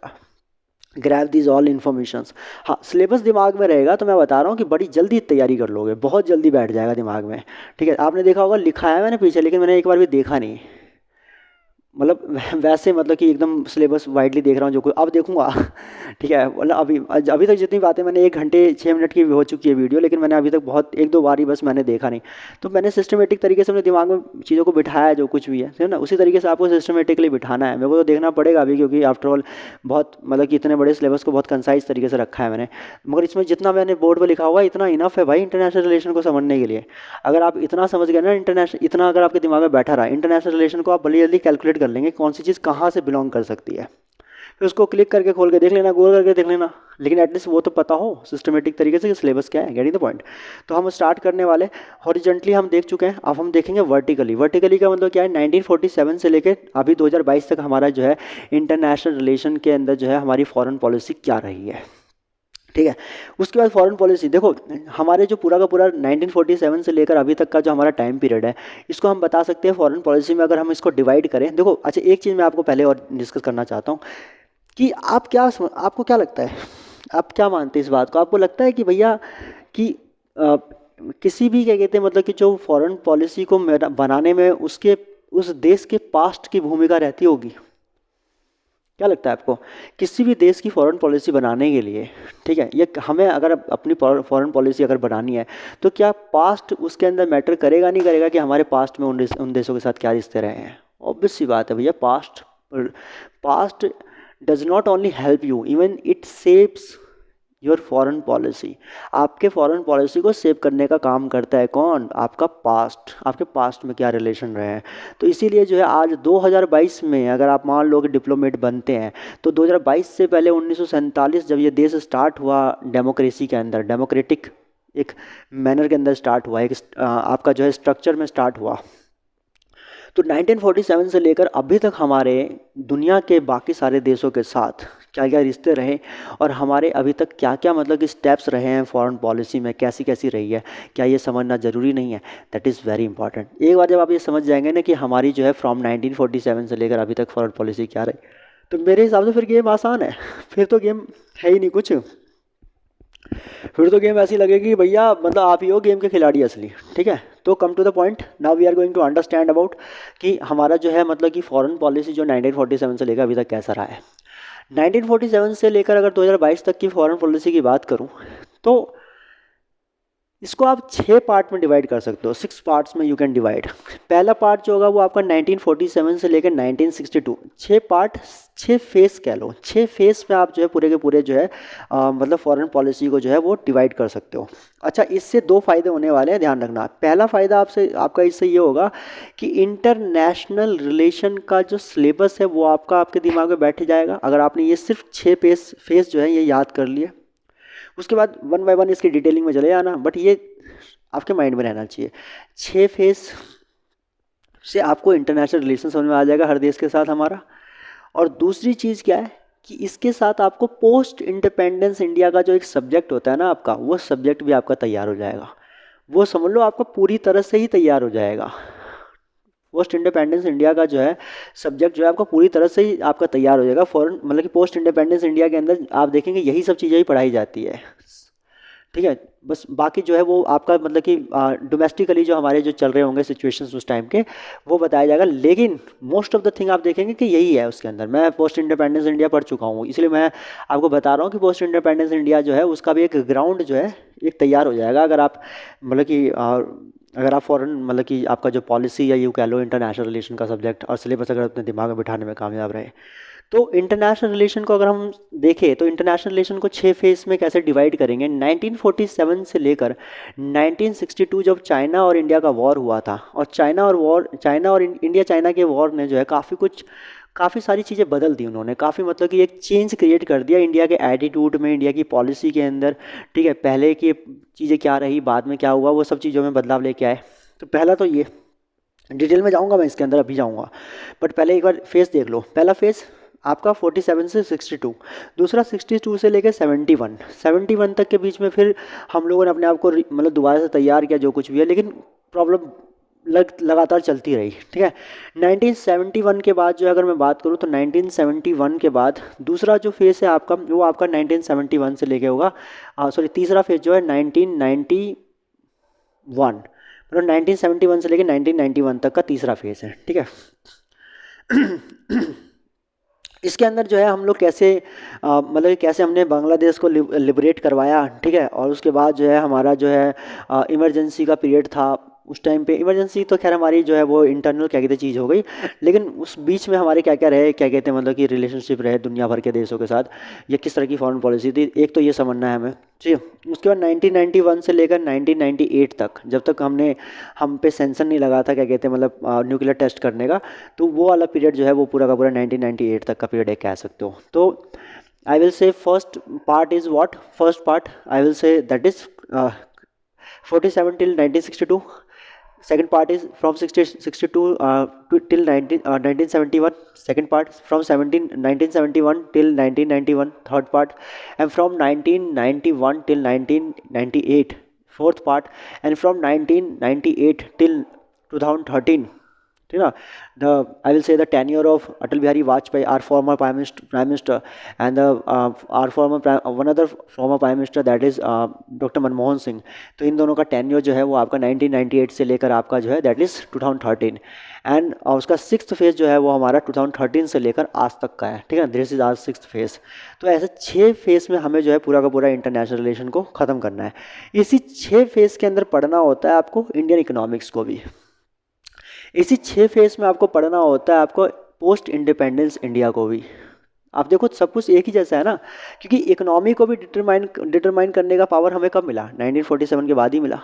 grab these all informations. हाँ, सिलेबस दिमाग में रहेगा तो मैं बता रहा हूँ कि बड़ी जल्दी तैयारी कर लोगे, बहुत जल्दी बैठ जाएगा दिमाग में, ठीक है। आपने देखा होगा, लिखा है मैंने पीछे, लेकिन मैंने एक बार भी देखा नहीं, मतलब वैसे मतलब कि एकदम सिलेबस वाइडली देख रहा हूँ जो कोई अब देखूंगा। ठीक है, मतलब अभी अभी तक जितनी बातें मैंने 1 घंटे 6 मिनट की हो चुकी है वीडियो, लेकिन मैंने अभी तक बहुत 1-2 बार ही बस मैंने देखा नहीं। तो मैंने सिस्टमेटिक तरीके से अपने दिमाग में चीज़ों को बिठाया है, जो कुछ भी है ना, उसी तरीके से आपको सिस्टमेटिकली बिठाना है। मेरे को तो देखना पड़ेगा अभी, क्योंकि आफ्टर ऑल बहुत मतलब कि इतने बड़े सिलेबस को बहुत कंसाइज तरीके से रखा है मैंने। मगर इसमें जितना मैंने बोर्ड पर लिखा हुआ है इतना इनफ है भाई इंटरनेशनल रिलेशन को समझने के लिए। अगर आप इतना समझ गए ना, इंटरनेशनल इतना अगर आपके दिमाग में बैठा रहा, इंटरनेशनल रिलेशन को आप बड़ी जल्दी कैलकुलेट कर लेंगे कौन सी चीज़ कहाँ से बिलोंग कर सकती है। फिर उसको क्लिक करके खोल के देख लेना, गूगल करके देख लेना, लेकिन एटलीस्ट वो तो पता हो सिस्टमेटिक तरीके से कि सिलेबस क्या है। Getting the point. तो हम स्टार्ट करने वाले, हॉरिजेंटली हम देख चुके हैं, अब हम देखेंगे वर्टिकली। वर्टिकली का मतलब क्या है, 1947 से लेकर अभी 2022 तक हमारा जो है इंटरनेशनल रिलेशन के अंदर जो है हमारी फॉरेन पॉलिसी क्या रही है, ठीक है। उसके बाद फॉरेन पॉलिसी देखो, हमारे जो पूरा का पूरा 1947 से लेकर अभी तक का जो हमारा टाइम पीरियड है, इसको हम बता सकते हैं फॉरेन पॉलिसी में। अगर हम इसको डिवाइड करें, देखो अच्छा एक चीज़ मैं आपको पहले और डिस्कस करना चाहता हूँ कि आपको क्या लगता है, आप क्या मानते हैं इस बात को। आपको लगता है कि भैया कि किसी भी क्या कहते हैं मतलब कि जो फॉरेन पॉलिसी को बनाने में उसके उस देश के पास्ट की भूमिका रहती होगी, क्या लगता है आपको। किसी भी देश की फॉरेन पॉलिसी बनाने के लिए, ठीक है, ये हमें अगर अपनी फॉरेन पॉलिसी अगर बनानी है तो क्या पास्ट उसके अंदर मैटर करेगा नहीं करेगा कि हमारे पास्ट में उन देशों के साथ क्या रिश्ते रहे हैं। ऑब्वियस सी बात है भैया, past past does not only help you, even it saves your foreign policy. आपके फॉरेन पॉलिसी को सेव करने का काम करता है कौन, आपका पास्ट, आपके पास्ट में क्या रिलेशन रहे हैं। तो इसीलिए जो है आज 2022 में अगर आप मान लो कि डिप्लोमेट बनते हैं, तो 2022 से पहले 1947 जब ये देश स्टार्ट हुआ डेमोक्रेसी के अंदर, डेमोक्रेटिक एक मैनर के अंदर स्टार्ट हुआ, एक आपका जो है स्ट्रक्चर में स्टार्ट हुआ, तो 1947 से लेकर अभी तक हमारे दुनिया के बाकी सारे देशों के साथ क्या क्या रिश्ते रहे, और हमारे अभी तक क्या क्या मतलब कि स्टेप्स रहे हैं फॉरेन पॉलिसी में, कैसी कैसी रही है, क्या ये समझना ज़रूरी नहीं है। That is very important. एक बार जब आप ये समझ जाएंगे ना कि हमारी जो है फ्रॉम 1947 से लेकर अभी तक फॉरेन पॉलिसी क्या रही, तो मेरे हिसाब से फिर गेम आसान है। फिर तो गेम है ही नहीं कुछ, फिर तो गेम ऐसी लगेगी भैया मतलब आप ही हो गेम के खिलाड़ी असली, ठीक है। तो come to the point, now we are going to understand about कि हमारा जो है मतलब कि फॉरेन पॉलिसी जो 1947 से लेकर अभी तक कैसा रहा है। 1947 से लेकर अगर 2022 तक की फॉरेन पॉलिसी की बात करूं, तो इसको आप 6 पार्ट में डिवाइड कर सकते हो, 6 पार्ट्स में यू कैन डिवाइड। पहला पार्ट जो होगा वो आपका 1947 से लेकर 1962, 6 पार्ट, 6 फेस कह लो, 6 फेस में आप जो है पूरे के पूरे जो है मतलब फॉरेन पॉलिसी को जो है वो डिवाइड कर सकते हो। अच्छा, इससे 2 फायदे होने वाले हैं, ध्यान रखना। पहला फ़ायदा आपका इससे ये होगा कि इंटरनेशनल रिलेशन का जो सिलेबस है वो आपके दिमाग में बैठ जाएगा, अगर आपने ये सिर्फ 6 फेस जो है ये याद कर लिए। उसके बाद वन बाय वन इसकी डिटेलिंग में चले जाना, बट ये आपके माइंड में रहना चाहिए। 6 फेस से आपको इंटरनेशनल रिलेशन समझ में आ जाएगा हर देश के साथ हमारा। और दूसरी चीज़ क्या है कि इसके साथ आपको पोस्ट इंडिपेंडेंस इंडिया का जो एक सब्जेक्ट होता है ना आपका, वो सब्जेक्ट भी आपका तैयार हो जाएगा। वो समझ लो आपका पूरी तरह से ही तैयार हो जाएगा। पोस्ट इंडिपेंडेंस इंडिया का जो है सब्जेक्ट जो है आपका पूरी तरह से ही आपका तैयार हो जाएगा। फॉरेन मतलब कि पोस्ट इंडिपेंडेंस इंडिया के अंदर आप देखेंगे यही सब चीज़ें ही पढ़ाई जाती है, ठीक है। बस बाकी जो है वो आपका मतलब कि डोमेस्टिकली जो हमारे जो चल रहे होंगे सिचुएशंस उस टाइम के, वो बताया जाएगा। लेकिन मोस्ट ऑफ द थिंग आप देखेंगे कि यही है उसके अंदर। मैं पोस्ट इंडिपेंडेंस इंडिया पढ़ चुका हूँ, इसलिए मैं आपको बता रहा हूँ कि पोस्ट इंडिपेंडेंस इंडिया जो है उसका भी एक ग्राउंड जो है एक तैयार हो जाएगा, अगर आप मतलब कि अगर आप फॉरेन मतलब कि आपका जो पॉलिसी या यूँ कह लो इंटरनेशनल रिलेशन का सब्जेक्ट और सिलेबस अगर अपने दिमाग में बिठाने में कामयाब रहे। तो इंटरनेशनल रिलेशन को अगर हम देखें तो इंटरनेशनल रिलेशन को 6 फेस में कैसे डिवाइड करेंगे। 1947 से लेकर 1962 जब चाइना और इंडिया का वॉर हुआ था, और चाइना और इंडिया चाइना के वॉर ने जो है काफ़ी सारी चीज़ें बदल दी उन्होंने, काफ़ी मतलब कि एक चेंज क्रिएट कर दिया इंडिया के एटीट्यूड में, इंडिया की पॉलिसी के अंदर, ठीक है। पहले की चीज़ें क्या रही, बाद में क्या हुआ, वो सब चीज़ों में बदलाव लेके आए। तो पहला तो ये डिटेल में जाऊंगा मैं इसके अंदर, अभी जाऊंगा, बट पहले एक बार फेस देख लो। पहला फेस आपका 47 से 62, दूसरा 62 से लेकर 71 तक के बीच में फिर हम लोगों ने अपने आप को मतलब दोबारा से तैयार किया जो कुछ भी है, लेकिन प्रॉब्लम लगातार चलती रही, ठीक है। 1971 के बाद जो है अगर मैं बात करूँ तो 1971 के बाद दूसरा जो फेज़ है आपका वो आपका 1971 से लेके होगा, सॉरी तीसरा फेज़ जो है 1991, मतलब 1971 से लेके 1991 तक का तीसरा फेज़ है, ठीक है। इसके अंदर जो है हम लोग कैसे मतलब कैसे हमने बांग्लादेश को लिबरेट करवाया, ठीक है। और उसके बाद जो है हमारा जो है इमरजेंसी का पीरियड था उस टाइम पे। इमरजेंसी तो खैर हमारी जो है वो इंटरनल क्या कहते हैं चीज़ हो गई, लेकिन उस बीच में हमारे क्या क्या रहे, क्या कहते हैं मतलब कि रिलेशनशिप रहे दुनिया भर के देशों के साथ, या किस तरह की फॉरेन पॉलिसी थी, एक तो ये समझना है हमें, ठीक है। उसके बाद 1991 से लेकर 1998 तक, जब तक हम पे सेंसन नहीं लगा था क्या कहते हैं मतलब न्यूक्लियर टेस्ट करने का, तो वो वाला पीरियड जो है वो पूरा का पूरा 1998 तक का पीरियड है कह सकते हो। तो आई विल से first part is what, first part I will say that is 47 till 1962. Second part is from 62 till 1971. Second part from 1971 till 1991. Third part, and from 1991 till 1998. Fourth part, and from 1998 till 2013. ठीक है, the I will say the tenure of Atal Bihari Vajpayee, our former prime minister, and the one other former prime minister, that is doctor Manmohan Singh. तो इन दोनों का tenure जो है वो आपका 1998 से लेकर आपका जो है दैट इज़ 2013, एंड उसका सिक्स्थ फेज़ जो है वो हमारा 2013 से लेकर आज तक का है, ठीक है। दिस इज आज सिक्स्थ फेज़। तो ऐसे 6 फेज़ में हमें जो है पूरा का पूरा इंटरनेशनल रिलेशन को ख़त्म करना है। इसी 6 फेज़ के अंदर पढ़ना होता है आपको इंडियन इकोनॉमिक्स को भी। इसी 6 फेज़ में आपको पढ़ना होता है आपको पोस्ट इंडिपेंडेंस इंडिया को भी। आप देखो सब कुछ एक ही जैसा है ना, क्योंकि इकोनॉमी को भी डिटरमाइन करने का पावर हमें कब मिला, 1947 के बाद ही मिला,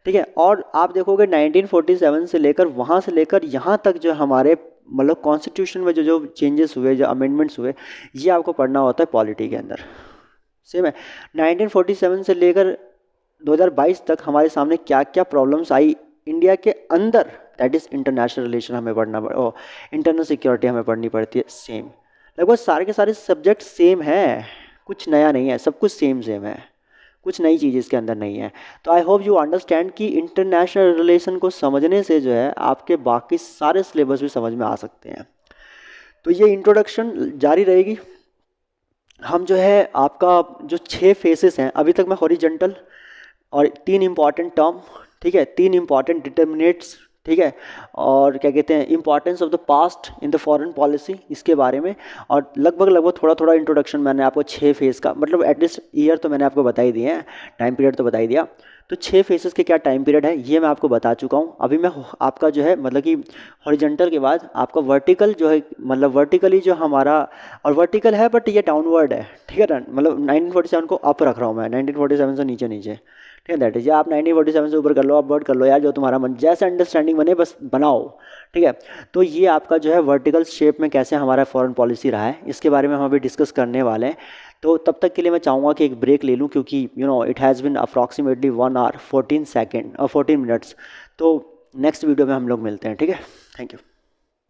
ठीक है। और आप देखोगे 1947 से लेकर वहाँ से लेकर यहाँ तक जो हमारे मतलब कॉन्स्टिट्यूशन में जो जो चेंजेस हुए, जो अमेंडमेंट्स हुए, ये आपको पढ़ना होता है पॉलिटी के अंदर। सेम है, 1947 से लेकर 2022 तक हमारे सामने क्या क्या प्रॉब्लम्स आई इंडिया के अंदर, दैट इज़ इंटरनेशनल रिलेशन हमें पढ़ना इंटरनल सिक्योरिटी हमें पढ़नी पड़ती है। सेम लगभग सारे के सारे सब्जेक्ट सेम है, कुछ नया नहीं है, सब कुछ सेम है, कुछ नई चीज़ इसके अंदर नहीं है। तो आई होप यू अंडरस्टैंड कि इंटरनेशनल रिलेशन को समझने से जो है आपके बाकी सारे सिलेबस भी समझ में आ सकते हैं। तो ये इंट्रोडक्शन जारी रहेगी। हम जो है आपका जो 6 फेसेस हैं अभी तक मैं हॉरिजॉन्टल और 3 इम्पॉर्टेंट टर्म, ठीक है, 3 इम्पॉर्टेंट डिटर्मिनेट्स, ठीक है, और क्या कहते हैं importance of the past in the foreign policy, इसके बारे में, और लगभग थोड़ा थोड़ा इंट्रोडक्शन मैंने आपको 6 फेज़ का मतलब एटलीस्ट ईयर तो मैंने आपको बता ही दिए हैं, टाइम पीरियड तो बता ही दिया। तो 6 फेसेस के क्या टाइम पीरियड है ये मैं आपको बता चुका हूँ। अभी मैं आपका जो है मतलब कि हॉरिजॉन्टल के बाद आपका वर्टिकल जो है, मतलब वर्टिकली जो हमारा, और वर्टिकल है बट ये डाउनवर्ड है, ठीक है ना, मतलब 1947 को अप रख रहा हूँ मैं, 1947 से नीचे नीचे, ठीक है, दैट इज, या आप 1947 से ऊपर कर लो, आप वर्ड कर लो यार, जो तुम्हारा मन, जैसे अंडरस्टैंडिंग बने बस बनाओ, ठीक है। तो ये आपका जो है वर्टिकल शेप में कैसे हमारा फॉरेन पॉलिसी रहा है, इसके बारे में हम अभी डिस्कस करने वाले हैं। तो तब तक के लिए मैं चाहूँगा कि एक ब्रेक ले लूँ, क्योंकि it has been approximately 1 hour 14 second और 14 मिनट्स। तो नेक्स्ट वीडियो में हम लोग मिलते हैं, ठीक है। Thank you.